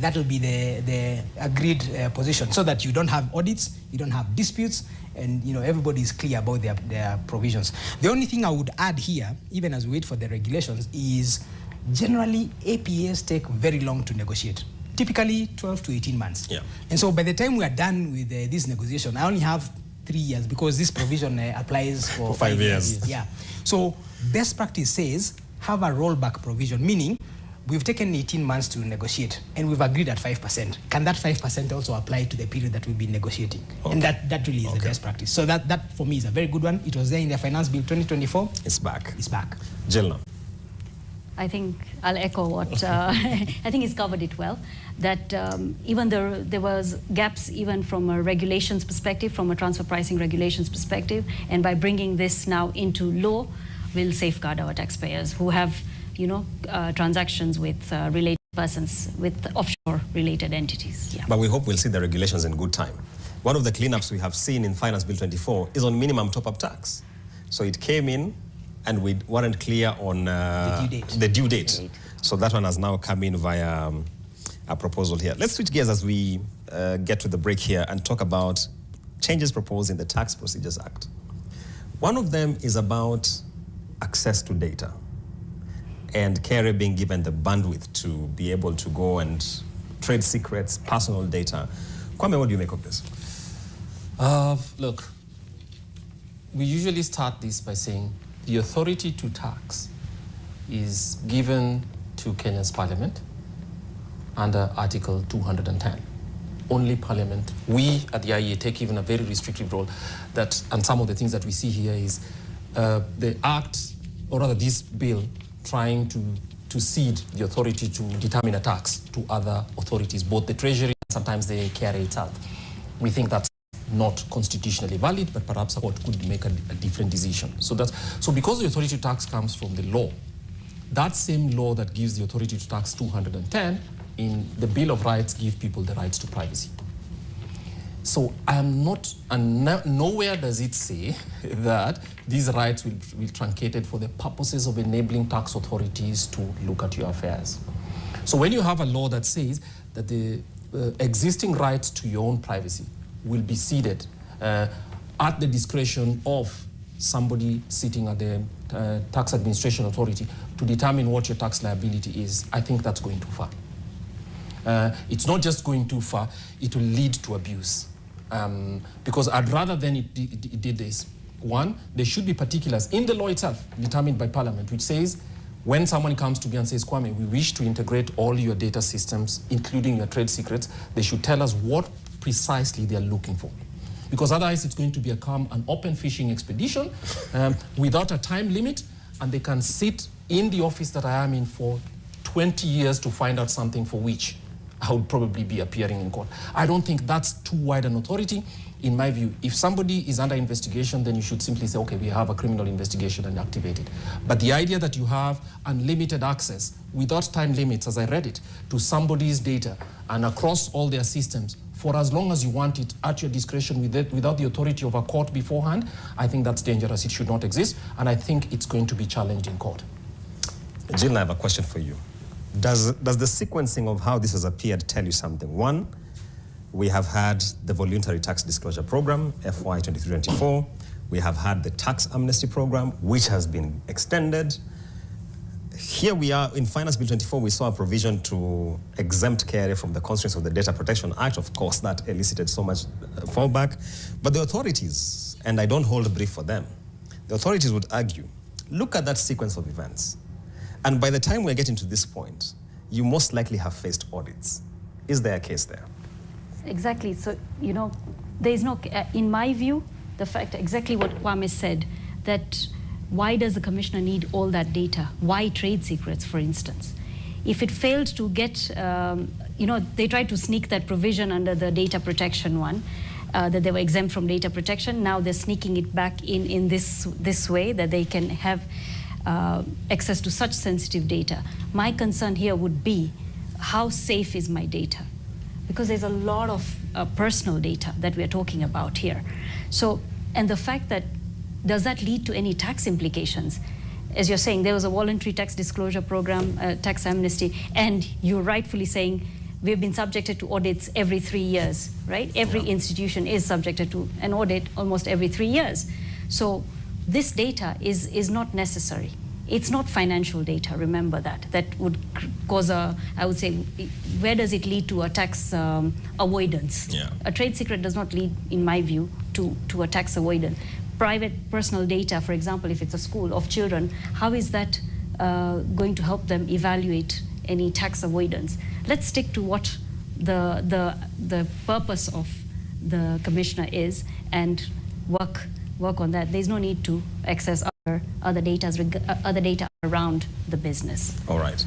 that will be the agreed position, so that you don't have audits, you don't have disputes, and everybody is clear about their provisions. The only thing I would add here, even as we wait for the regulations, is generally APAs take very long to negotiate. Typically 12 to 18 months. Yeah. And so by the time we are done with this negotiation, I only have 3 years, because this provision applies for 5 years. Yeah. So best practice says have a rollback provision, meaning we've taken 18 months to negotiate, and we've agreed at 5%. Can that 5% also apply to the period that we've been negotiating? Okay. And that really is the best practice. So that for me is a very good one. It was there in the Finance Bill 2024. It's back. It's back. Jill. I think I'll echo what I think he's covered it well. That even there was gaps even from a regulations perspective, from a transfer pricing regulations perspective, and by bringing this now into law, we'll safeguard our taxpayers who have, transactions with related persons, with offshore related entities. Yeah. But we hope we'll see the regulations in good time. One of the cleanups we have seen in Finance Bill 24 is on minimum top-up tax. So it came in, and we weren't clear on the due date. So that one has now come in via a proposal here. Let's switch gears as we get to the break here and talk about changes proposed in the Tax Procedures Act. One of them is about access to data and KRA being given the bandwidth to be able to go and trade secrets, personal data. Kwame, what do you make of this? Look, we usually start this by saying the authority to tax is given to Kenya's parliament under Article 210. Only parliament. We at the IEA take even a very restrictive role that, and some of the things that we see here is the act, or rather this bill, trying to cede the authority to determine a tax to other authorities, both the Treasury and sometimes the KRA itself. We think that's not constitutionally valid, but perhaps a court could make a different decision. So because the authority to tax comes from the law, that same law that gives the authority to tax 210 in the Bill of Rights give people the rights to privacy. So I'm not, and nowhere does it say that these rights will be truncated for the purposes of enabling tax authorities to look at your affairs. So when you have a law that says that the existing rights to your own privacy will be ceded at the discretion of somebody sitting at the tax administration authority to determine what your tax liability is, I think that's going too far. It's not just going too far, it will lead to abuse. Because I'd rather than it did this. One, there should be particulars in the law itself determined by Parliament, which says when someone comes to me and says, Kwame, we wish to integrate all your data systems, including your trade secrets, they should tell us what precisely they're looking for. Because otherwise it's going to become an open fishing expedition without a time limit, and they can sit in the office that I am in for 20 years to find out something for which I would probably be appearing in court. I don't think that's too wide an authority. In my view, if somebody is under investigation, then you should simply say, okay, we have a criminal investigation and activate it. But the idea that you have unlimited access without time limits, as I read it, to somebody's data and across all their systems for as long as you want it at your discretion without the authority of a court beforehand, I think that's dangerous. It should not exist. And I think it's going to be challenged in court. Jill, I have a question for you. Does the sequencing of how this has appeared tell you something? One, we have had the Voluntary Tax Disclosure Program, FY 23-24. We have had the Tax Amnesty Program, which has been extended. Here we are in Finance Bill 24, we saw a provision to exempt KRA from the constraints of the Data Protection Act. Of course, that elicited so much fallback. But the authorities, and I don't hold a brief for them, the authorities would argue, look at that sequence of events. And by the time we're getting to this point, you most likely have faced audits. Is there a case there? Exactly. So, there is no, in my view, the fact, exactly what Kwame said, that why does the commissioner need all that data? Why trade secrets, for instance? If it failed to get, they tried to sneak that provision under the data protection one, that they were exempt from data protection. Now they're sneaking it back in this way, that they can have access to such sensitive data. My concern here would be, how safe is my data? Because there's a lot of personal data that we're talking about here. So, and the fact that, does that lead to any tax implications? As you're saying, there was a voluntary tax disclosure program, tax amnesty, and you're rightfully saying we've been subjected to audits every 3 years, right? Every institution is subjected to an audit almost every 3 years. So this data is not necessary. It's not financial data, remember that. That would cause I would say, where does it lead to a tax avoidance? Yeah. A trade secret does not lead, in my view, to a tax avoidance. Private personal data, for example, if it's a school of children, how is that going to help them evaluate any tax avoidance. Let's stick to what the purpose of the commissioner is and work on that. There's no need to access other data around the business. All right.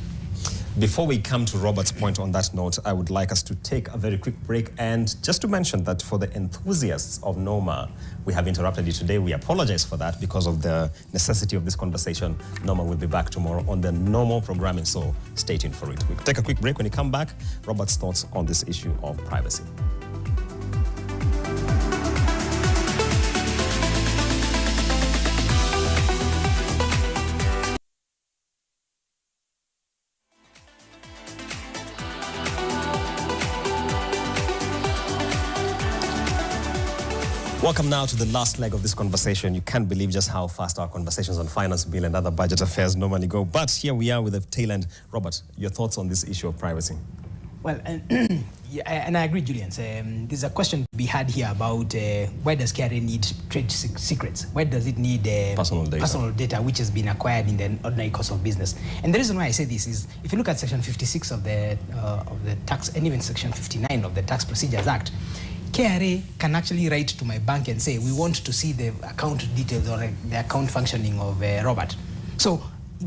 Before we come to Robert's point on that note, I would like us to take a very quick break, and just to mention that for the enthusiasts of Noma, we have interrupted you today. We apologize for that because of the necessity of this conversation. Noma will be back tomorrow on the normal programming, so stay tuned for it. We'll take a quick break. When you come back, Robert's thoughts on this issue of privacy. Welcome now to the last leg of this conversation. You can't believe just how fast our conversations on finance bill and other budget affairs normally go. But here we are with the tail end. Robert, your thoughts on this issue of privacy? Well, yeah, and I agree, Julian. There's a question to be had here about why does KRA need trade secrets? Why does it need personal data which has been acquired in the ordinary course of business? And the reason why I say this is, if you look at Section 56 of the tax, and even Section 59 of the Tax Procedures Act, KRA can actually write to my bank and say, we want to see the account details or the account functioning of Robert. So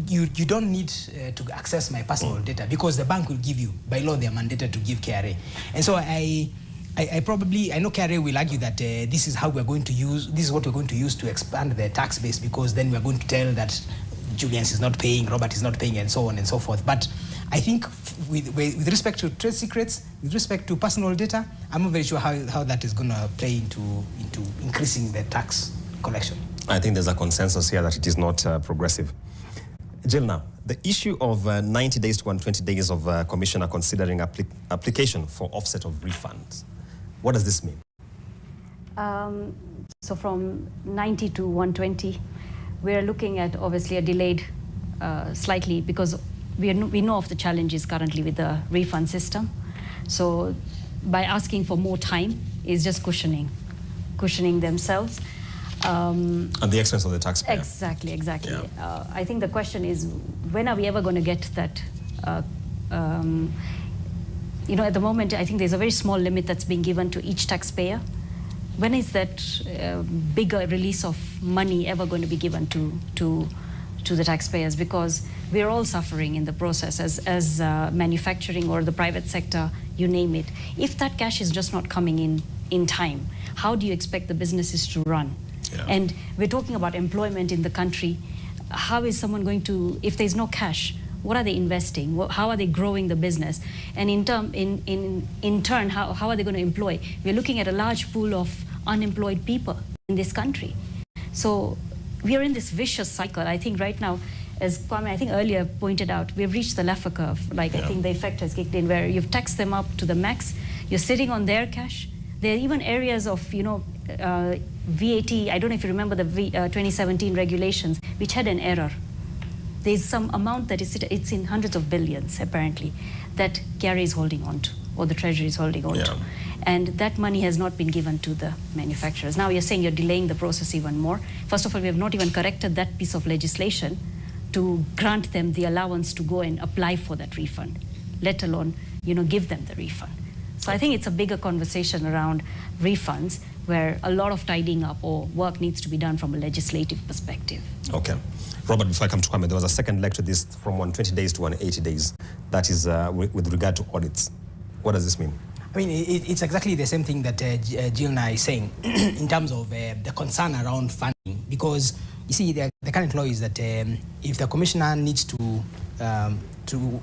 you don't need to access my personal data because the bank will give you, by law they are mandated to give KRA. And so I know KRA will argue that this is how we're going to use, this is what we're going to use to expand the tax base, because then we're going to tell that Julius is not paying, Robert is not paying, and so on and so forth. But I think with respect to trade secrets, with respect to personal data, I'm not very sure how that is going to play into increasing the tax collection. I think there's a consensus here that it is not progressive. Jill, now, the issue of 90 days to 120 days of commissioner considering application for offset of refunds. What does this mean? So from 90 to 120, we're looking at obviously a delayed slightly, because we know of the challenges currently with the refund system. So by asking for more time is just cushioning themselves. At the expense of the taxpayer. Exactly. Yeah. I think the question is, when are we ever going to get that? At the moment, I think there's a very small limit that's being given to each taxpayer. When is that bigger release of money ever going to be given to the taxpayers? Because we're all suffering in the process as manufacturing or the private sector, you name it. If that cash is just not coming in time, how do you expect the businesses to run? Yeah. And we're talking about employment in the country. How is someone going to, if there's no cash, what are they investing? How are they growing the business? And in turn, how are they going to employ? We're looking at a large pool of unemployed people in this country. So we are in this vicious cycle. I think right now, as Kwame, I think earlier pointed out, we've reached the Laffer curve. I think the effect has kicked in where you've taxed them up to the max. You're sitting on their cash. There are even areas of, VAT, I don't know if you remember the 2017 regulations, which had an error. There's some amount that it's in hundreds of billions, apparently, that KRA is holding on to, or the Treasury is holding on to. And that money has not been given to the manufacturers. Now you're saying you're delaying the process even more. First of all, we have not even corrected that piece of legislation to grant them the allowance to go and apply for that refund, let alone, give them the refund. So I think it's a bigger conversation around refunds, where a lot of tidying up or work needs to be done from a legislative perspective. Okay. Robert, before I come to Kwame, there was a second leg to this from 120 days to 180 days. That is with regard to audits. What does this mean? I mean, it's exactly the same thing that Gilna is saying in terms of the concern around funding. Because, you see, the current law is that if the commissioner needs to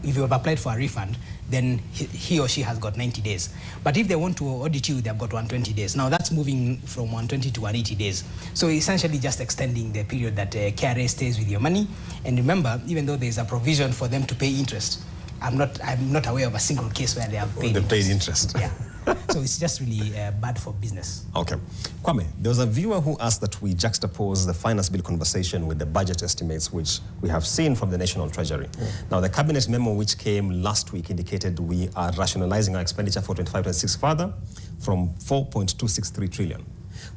if you have applied for a refund, then he or she has got 90 days. But if they want to audit you, they've got 120 days. Now that's moving from 120 to 180 days. So essentially just extending the period that KRA stays with your money. And remember, even though there's a provision for them to pay interest, I'm not aware of a single case where they have paid interest. Yeah. So it's just really bad for business. Okay. Kwame, there was a viewer who asked that we juxtapose the finance bill conversation with the budget estimates, which we have seen from the National Treasury. Now, the cabinet memo which came last week indicated we are rationalizing our expenditure for 25-26 further from 4.263 trillion.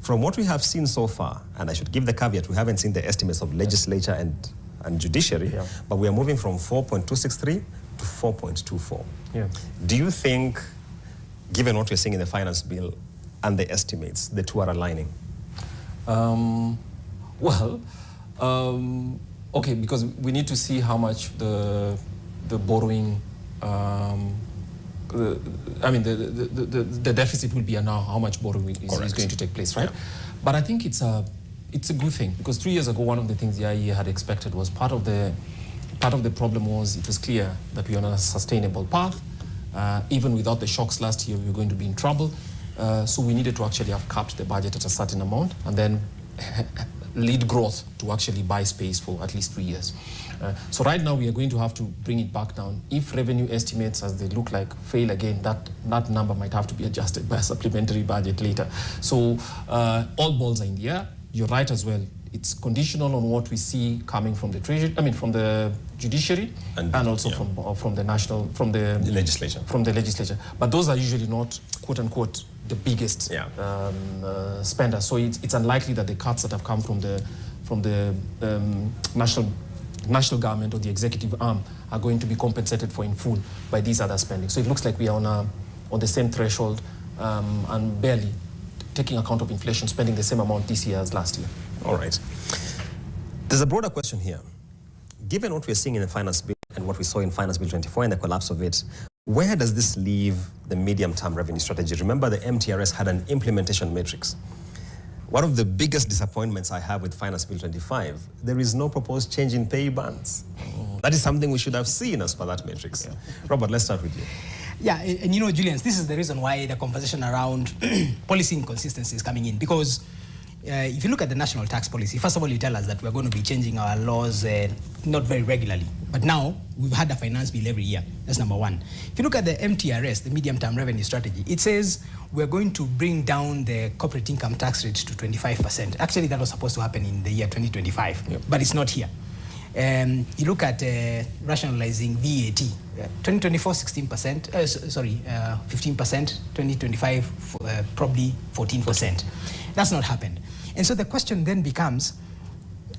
From what we have seen so far, and I should give the caveat, we haven't seen the estimates of legislature and judiciary, but we are moving from 4.263 to 4.24. Yeah. Do you think, given what we're seeing in the finance bill and the estimates, the two are aligning? Okay, because we need to see how much the borrowing, the deficit will be, and now how much borrowing is going to take place, right? Yeah. But I think it's a good thing, because 3 years ago, one of the things the IEA had expected was part of the problem was it was clear that we are on a sustainable path. Even without the shocks last year, we were going to be in trouble. So we needed to actually have capped the budget at a certain amount and then lead growth to actually buy space for at least 3 years. So right now we are going to have to bring it back down. If revenue estimates, as they look like, fail again, that number might have to be adjusted by a supplementary budget later. So all balls are in the air. You're right as well. It's conditional on what we see coming from the treasury, from the judiciary, and also from the legislature. From the legislature. But those are usually not, quote unquote, the biggest spenders. So it's unlikely that the cuts that have come from the national government or the executive arm are going to be compensated for in full by these other spending. So it looks like we are on the same threshold and barely taking account of inflation, spending the same amount this year as last year. All right. There's a broader question here. Given what we're seeing in the finance bill and what we saw in Finance Bill 24 and the collapse of it, where does this leave the medium-term revenue strategy? Remember, the MTRS had an implementation matrix. One of the biggest disappointments I have with Finance Bill 25, there is no proposed change in pay bands. That is something we should have seen as per that matrix. Yeah. Robert, let's start with you. Yeah, and you know, Julian, this is the reason why the conversation around policy inconsistency is coming in, because if you look at the national tax policy, first of all, you tell us that we're going to be changing our laws not very regularly. But now, we've had a finance bill every year. That's number one. If you look at the MTRS, the medium-term revenue strategy, it says we're going to bring down the corporate income tax rate to 25%. Actually, that was supposed to happen in the year 2025, but it's not here. You look at rationalizing VAT, 2024, 16%, 15%, 2025, probably 14%. That's not happened. And so the question then becomes,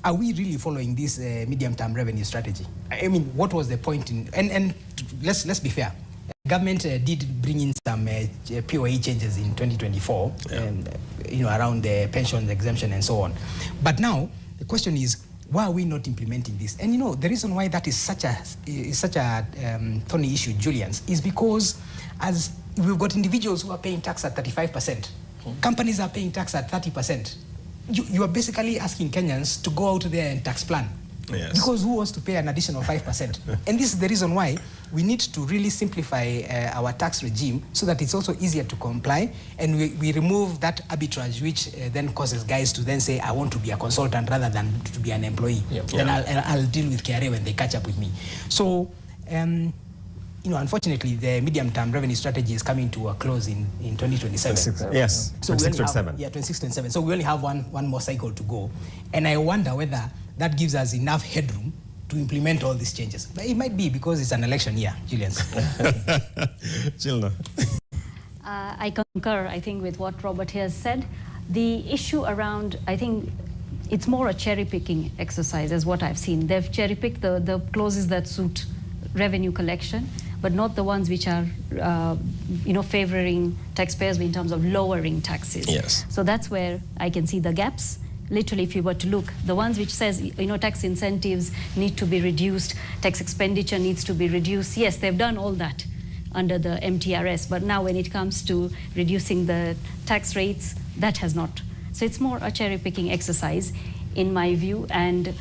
are we really following this medium-term revenue strategy? I mean, what was the point in, and let's be fair, government did bring in some POA changes in 2024, around the pension exemption and so on. But now, the question is, why are we not implementing this? And the reason why that is such a thorny issue, Julians, is because as we've got individuals who are paying tax at 35%, companies are paying tax at 30%. You are basically asking Kenyans to go out there and tax plan. Yes. Because who wants to pay an additional 5%? And this is the reason why we need to really simplify our tax regime so that it's also easier to comply, and we remove that arbitrage which then causes guys to then say, I want to be a consultant rather than to be an employee. Then I'll deal with KRA when they catch up with me. So, unfortunately, the medium-term revenue strategy is coming to a close in 2027. Yes, so 26-27. Yeah, 26-27. So we only have one more cycle to go. And I wonder whether that gives us enough headroom to implement all these changes. But it might be because it's an election year, Julian. Gilna. I concur, I think, with what Robert has said. The issue around, I think, it's more a cherry-picking exercise, is what I've seen. They've cherry-picked the clauses that suit revenue collection, but not the ones which are, favoring taxpayers in terms of lowering taxes. Yes. So that's where I can see the gaps. Literally, if you were to look, the ones which says, tax incentives need to be reduced, tax expenditure needs to be reduced. Yes, they've done all that under the MTRS, but now when it comes to reducing the tax rates, that has not. So it's more a cherry-picking exercise, in my view. And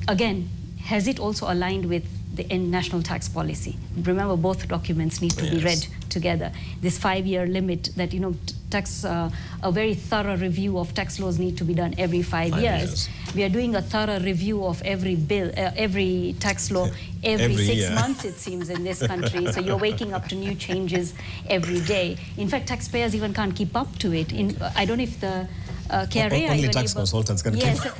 again, has it also aligned with the national tax policy? Remember, both documents need to be read together. This 5-year limit that, a very thorough review of tax laws need to be done every 5 years. We are doing a thorough review of every bill, every tax law every 6 months, it seems, in this country. So you're waking up to new changes every day. In fact, taxpayers even can't keep up to it. I don't know if the KRA only tax consultants can keep up.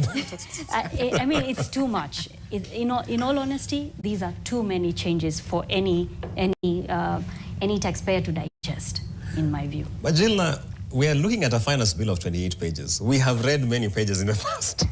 I mean, it's too much. In all honesty, these are too many changes for any taxpayer to digest, in my view. But Gilna, we are looking at a finance bill of 28 pages. We have read many pages in the past.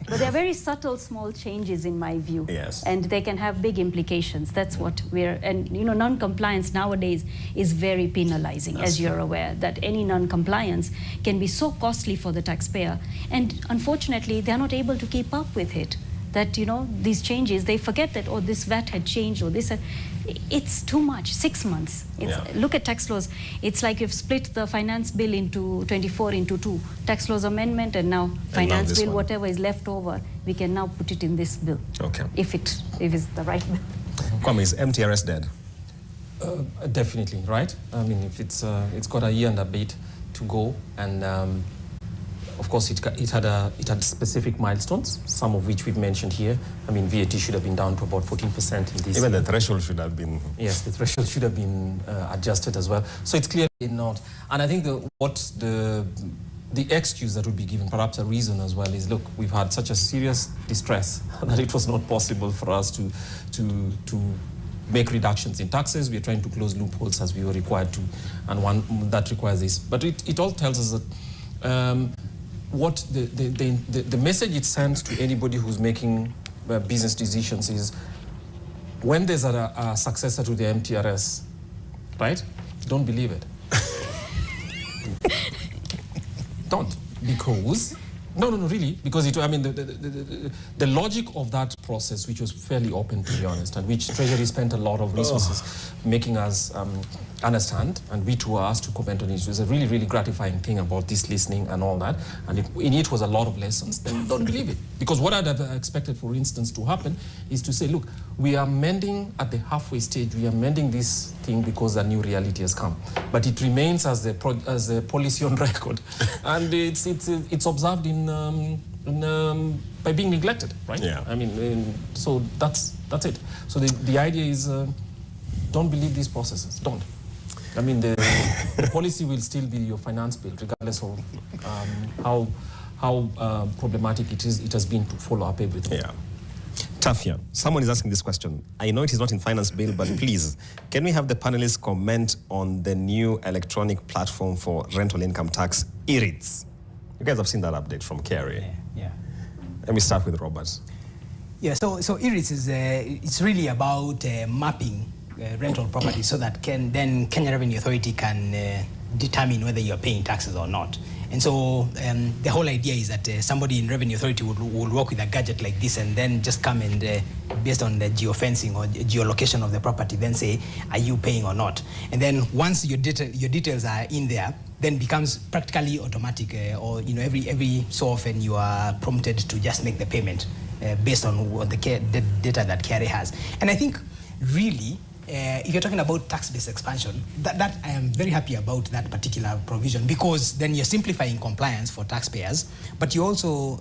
But they're very subtle, small changes in my view. Yes. And they can have big implications. That's what and non-compliance nowadays is very penalizing, as you're aware, that any non-compliance can be so costly for the taxpayer. And unfortunately, they're not able to keep up with it. That, these changes, they forget that, oh, this VAT had changed, or this, it's too much, 6 months. Look at tax laws. It's like you've split the finance bill into 24 into 2. Tax laws amendment and now finance bill, whatever is left over, we can now put it in this bill. Okay. If it's the right bill. Kwame, is MTRS dead? Definitely, right? I mean, if it's got a year and a bit to go, and of course, it had specific milestones, some of which we've mentioned here. I mean, VAT should have been down to about 14% in this. Even the threshold should have been. Yes, the threshold should have been adjusted as well. So it's clearly not. And I think the excuse that would be given, perhaps a reason as well, is look, we've had such a serious distress that it was not possible for us to make reductions in taxes. We are trying to close loopholes as we were required to, and one that requires this. But it all tells us that. What the message it sends to anybody who's making business decisions is, when there's a successor to the MTRS, right? Don't believe it. Don't, because no, really, because the logic of that process, which was fairly open, to be honest, and which Treasury spent a lot of resources making us understand, and we too are asked to comment on it. It was a really, really gratifying thing about this listening and all that, and in it was a lot of lessons. Then don't believe it, because what I'd have expected, for instance, to happen is to say, look, we are mending at the halfway stage. We are mending this thing because a new reality has come, but it remains as a policy on record, and it's observed by being neglected, right? Yeah. I mean, so that's it. So the idea is, don't believe these processes. Don't. I mean, the policy will still be your finance bill, regardless of how problematic it has been to follow up everything. Yeah. Tafia, someone is asking this question. I know it is not in finance bill, but please, can we have the panelists comment on the new electronic platform for rental income tax, IRITS? You guys have seen that update from KRA. Yeah. Let me start with Robert. Yeah, so IRITS is it's really about mapping rental property so that then Kenya Revenue Authority can determine whether you're paying taxes or not. And so the whole idea is that somebody in Revenue Authority would work with a gadget like this and then just come and, based on the geofencing or geolocation of the property, then say, are you paying or not? And then once your details are in there, then becomes practically automatic, or every so often you are prompted to just make the payment based on what the data that KRA has. And I think really, if you're talking about tax-based expansion, that I am very happy about that particular provision, because then you're simplifying compliance for taxpayers, but you're also,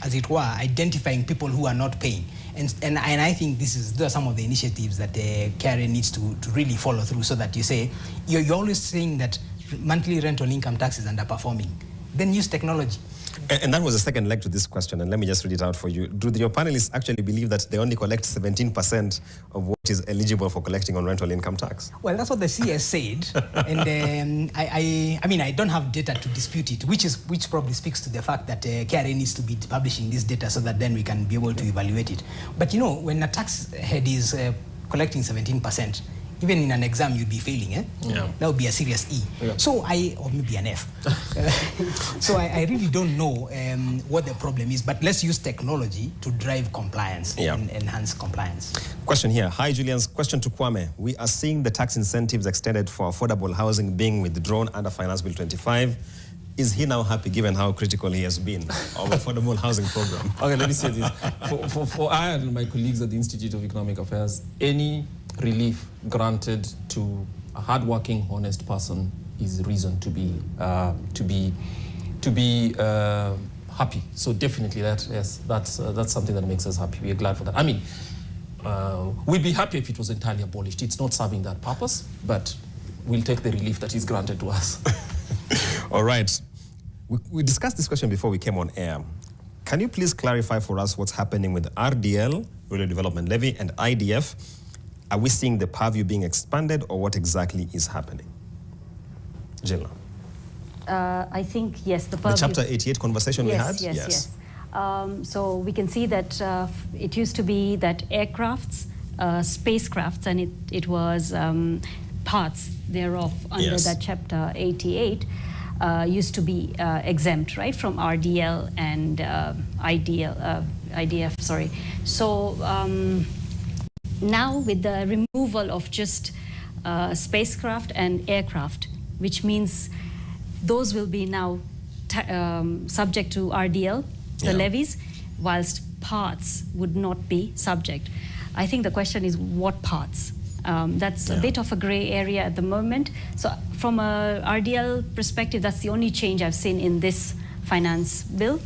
as it were, identifying people who are not paying. And I think these are some of the initiatives that KRA needs to really follow through, so that you say, you're always saying that monthly rental income tax is underperforming. Then use technology. And that was the second leg to this question, and let me just read it out for you. Do your panelists actually believe that they only collect 17% of what is eligible for collecting on rental income tax? Well, that's what the CS said, and I mean, I don't have data to dispute it, which probably speaks to the fact that KRA needs to be publishing this data so that then we can be able to evaluate it. But when a tax head is collecting 17%, even in an exam you'd be failing, Yeah. That would be a serious E. Yeah. Or maybe an F. So I really don't know what the problem is, but let's use technology to drive compliance and enhance compliance. Question here. Hi, Julian's question to Kwame. We are seeing the tax incentives extended for affordable housing being withdrawn under Finance Bill 25. Is he now happy given how critical he has been of affordable housing program? Okay, let me say this. For I and my colleagues at the Institute of Economic Affairs, any relief granted to a hardworking, honest person is reason to be happy. So definitely that's something that makes us happy. We are glad for that. I mean, we'd be happy if it was entirely abolished. It's not serving that purpose, but we'll take the relief that is granted to us. All right. We discussed this question before we came on air. Can you please clarify for us what's happening with RDL, Rural Development Levy, and IDF? Are we seeing the purview being expanded, or what exactly is happening? Jill. I think, yes, the purview... The Chapter 88 conversation we had? Yes. So we can see that it used to be that aircrafts, spacecrafts, and it was parts thereof under that Chapter 88 used to be exempt, right, from RDL and IDF, sorry. So now with the removal of just spacecraft and aircraft, which means those will be now subject to RDL, the levies, whilst parts would not be subject. I think the question is what parts? That's a bit of a gray area at the moment. So from a RDL perspective, that's the only change I've seen in this finance bill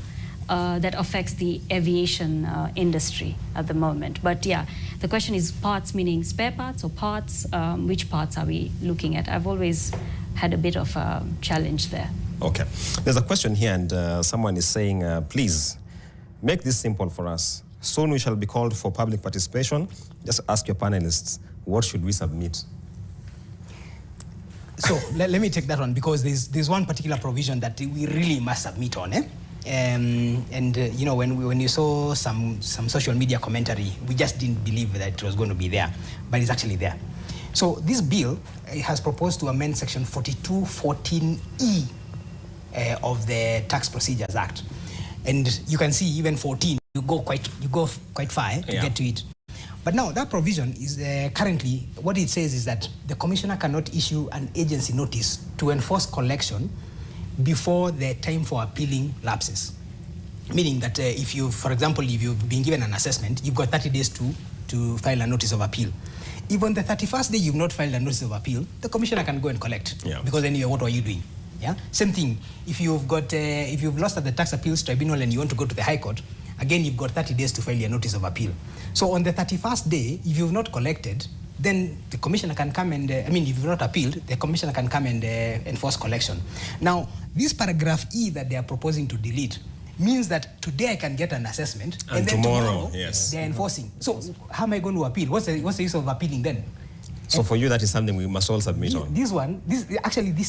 that affects the aviation industry at the moment. But yeah, the question is parts meaning spare parts or parts? Which parts are we looking at? I've always had a bit of a challenge there. Okay. There's a question here, and someone is saying, please, make this simple for us. Soon we shall be called for public participation. Just ask your panelists, what should we submit? So let me take that one, because there's one particular provision that we really must submit on. You know, when you saw some social media commentary, we just didn't believe that it was going to be there, but it's actually there. So this bill has proposed to amend Section 4214E of the Tax Procedures Act, and you can see even 14. You go quite far to get to it. But now that provision is currently, what it says is that the commissioner cannot issue an agency notice to enforce collection before the time for appealing lapses. Meaning that if you, for example, if you've been given an assessment, you've got 30 days to file a notice of appeal. If on the 31st day you've not filed a notice of appeal, the commissioner can go and collect. Because anyway, what are you doing? Yeah. Same thing. If you've got, if you've lost at the tax appeals tribunal and you want to go to the High Court, again you've got 30 days to file your notice of appeal. So on the 31st day, if you've not collected, then the commissioner can come and, if you've not appealed, the commissioner can come and enforce collection. Now, this paragraph E that they are proposing to delete means that today I can get an assessment, and then tomorrow they're enforcing. So how am I going to appeal? What's the use of appealing then? So for you, that is something we must all submit on. This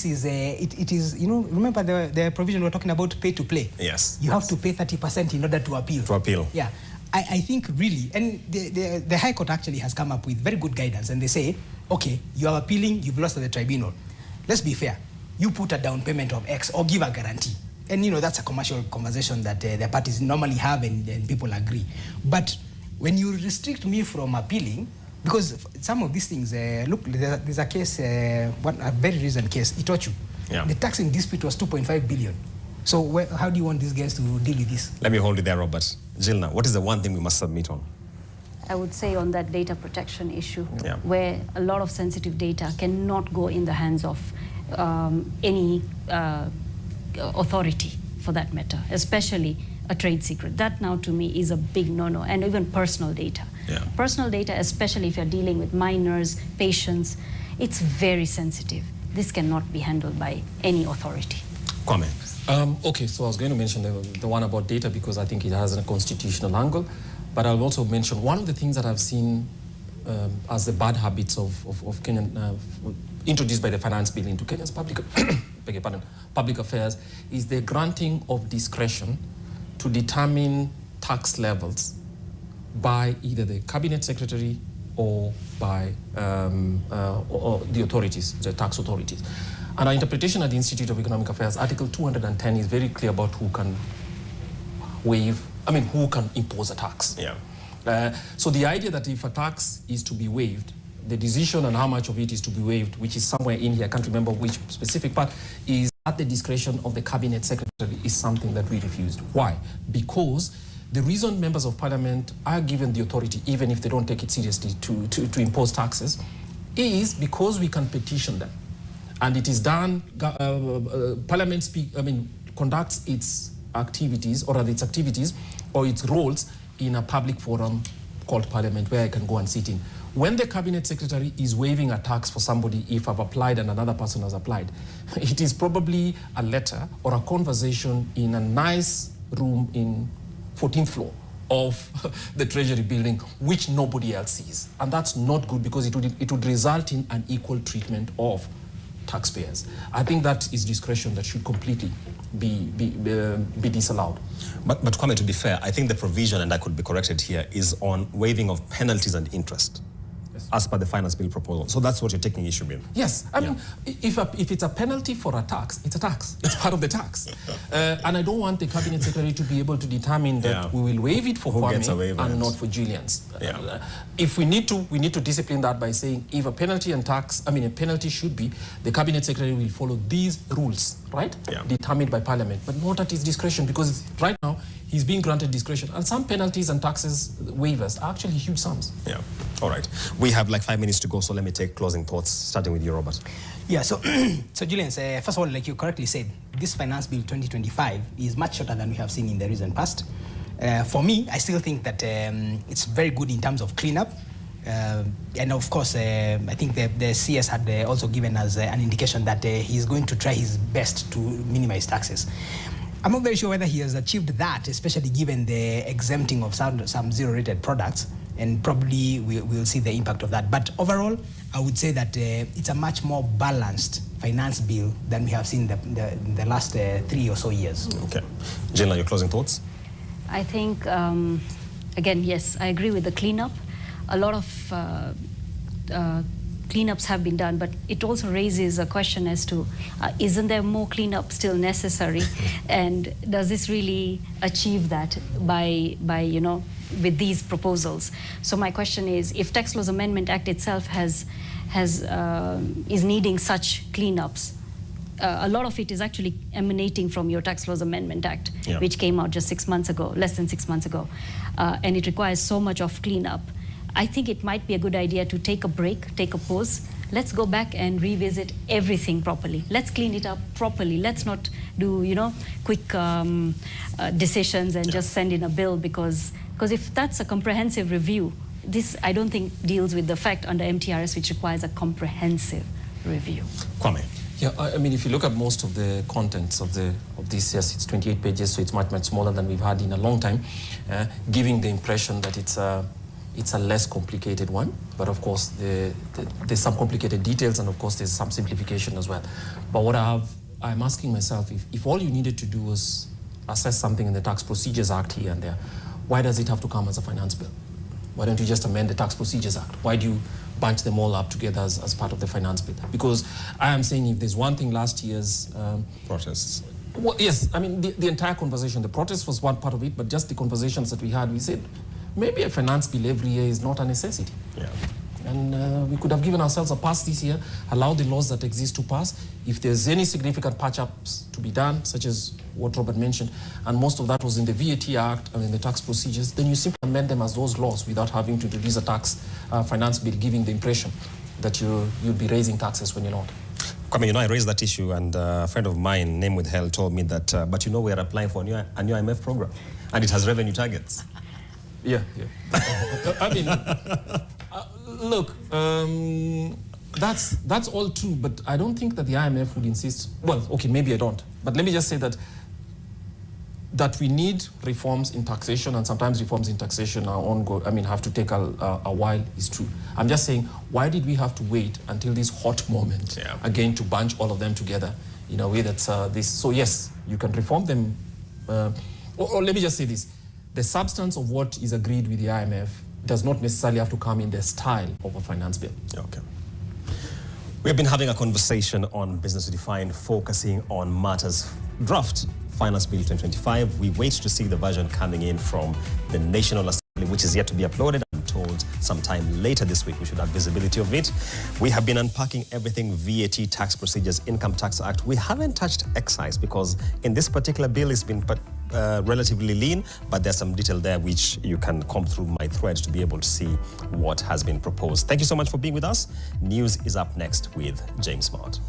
is, it is, you know, remember the provision we're talking about, pay to play? Yes. You have to pay 30% in order to appeal. To appeal. Yeah. I think really, and the High Court actually has come up with very good guidance, and they say, okay, you are appealing, you've lost at the tribunal. Let's be fair. You put a down payment of X or give a guarantee. And, you know, that's a commercial conversation that the parties normally have and people agree. But when you restrict me from appealing, because some of these things, look, there's a case, a very recent case, Itochu. Yeah. The tax in dispute was 2.5 billion. So how do you want these guys to deal with this? Let me hold it there, Robert. Jilna, what is the one thing we must submit on? I would say on that data protection issue, where a lot of sensitive data cannot go in the hands of any authority, for that matter, especially a trade secret. That now to me is a big no-no, and even personal data. Personal data, especially if you're dealing with minors, patients, it's very sensitive. This cannot be handled by any authority. Comment. Okay, so I was going to mention the one about data because I think it has a constitutional angle, but I'll also mention one of the things that I've seen as the bad habits of Kenyan, introduced by the finance bill into Kenya's public affairs, is the granting of discretion to determine tax levels by either the cabinet secretary or by the authorities, the tax authorities. And our interpretation at the Institute of Economic Affairs, Article 210 is very clear about who can who can impose a tax. So the idea that if a tax is to be waived, the decision on how much of it is to be waived, which is somewhere in here, I can't remember which specific part, is at the discretion of the cabinet secretary, is something that we refused. Why? Because the reason members of parliament are given the authority, even if they don't take it seriously, to impose taxes, is because we can petition them. And it is done, parliament conducts its activities, or its activities, or its roles in a public forum called parliament, where I can go and sit in. When the cabinet secretary is waiving a tax for somebody, if I've applied and another person has applied, it is probably a letter or a conversation in a nice room in 14th floor of the Treasury building, which nobody else sees. And that's not good, because it would result in an equal treatment of taxpayers. I think that is discretion that should completely be disallowed. But Kwame, to be fair, I think the provision, and I could be corrected here, is on waiving of penalties and interest. As per the finance bill proposal. So that's what you're taking issue with? Yes. I mean, if it's a penalty for a tax, it's a tax. It's part of the tax. And I don't want the cabinet secretary to be able to determine that we will waive it for Kwame and not for Julian's. If we need to discipline that by saying if a penalty and tax, a penalty should be, the cabinet secretary will follow these rules, right? Determined by parliament, but not at his discretion, because right now he's being granted discretion. And some penalties and taxes waivers are actually huge sums. Yeah. All right. We have like 5 minutes to go, so let me take closing thoughts, starting with you, Robert. Yeah, so Julian, first of all, like you correctly said, this Finance Bill 2025 is much shorter than we have seen in the recent past. For me, I still think that it's very good in terms of cleanup. And of course, I think the CS had also given us an indication that he's going to try his best to minimize taxes. I'm not very sure whether he has achieved that, especially given the exempting of some zero-rated products, and probably we'll see the impact of that. But overall, I would say that it's a much more balanced finance bill than we have seen the last 3 or so years. Okay. Jenna, your closing thoughts? I think, again, yes, I agree with the cleanup. A lot of cleanups have been done, but it also raises a question as to isn't there more cleanup still necessary, and does this really achieve that by with these proposals? So my question is, if Tax Laws Amendment Act itself is needing such cleanups, a lot of it is actually emanating from your Tax Laws Amendment Act, which came out just 6 months ago, less than 6 months ago, and it requires so much of cleanup. I think it might be a good idea to take a break, take a pause. Let's go back and revisit everything properly. Let's clean it up properly. Let's not do, quick decisions and just send in a bill, because if that's a comprehensive review, this I don't think deals with the fact under MTRS, which requires a comprehensive review. Kwame. Yeah, I mean, if you look at most of the contents of this, yes, it's 28 pages, so it's much, much smaller than we've had in a long time, giving the impression that it's a less complicated one, but of course there's some complicated details, and of course there's some simplification as well. But what I'm asking myself, if all you needed to do was assess something in the Tax Procedures Act here and there, why does it have to come as a finance bill? Why don't you just amend the Tax Procedures Act? Why do you bunch them all up together as part of the finance bill? Because I am saying, if there's one thing last year's protests. Well, yes, I mean the entire conversation, the protest was one part of it, but just the conversations that we had, we said, maybe a finance bill every year is not a necessity. Yeah. And we could have given ourselves a pass this year, allow the laws that exist to pass. If there's any significant patch-ups to be done, such as what Robert mentioned, and most of that was in the VAT Act and in the tax procedures, then you simply amend them as those laws without having to introduce a tax finance bill, giving the impression that you'll be raising taxes when you're not. Kwame, I raised that issue, and a friend of mine, name withheld, told me that, but we are applying for a new IMF program, and it has revenue targets. Yeah. I mean, look, that's all true, but I don't think that the IMF would insist. Well, okay, maybe I don't, but let me just say that we need reforms in taxation, and sometimes reforms in taxation are ongoing. I mean, have to take a while. Is true. I'm just saying, why did we have to wait until this hot moment again to bunch all of them together in a way that's this? So yes, you can reform them. Or let me just say this. The substance of what is agreed with the IMF does not necessarily have to come in the style of a finance bill. Okay. We have been having a conversation on Business Redefined, focusing on matters draft Finance Bill 2025. We wait to see the version coming in from the National Assembly, which is yet to be uploaded. I'm told sometime later this week we should have visibility of it. We have been unpacking everything VAT, tax procedures, Income Tax Act. We haven't touched excise because in this particular bill it's been relatively lean, but there's some detail there which you can comb through my thread to be able to see what has been proposed. Thank you so much for being with us. News is up next with James Smart.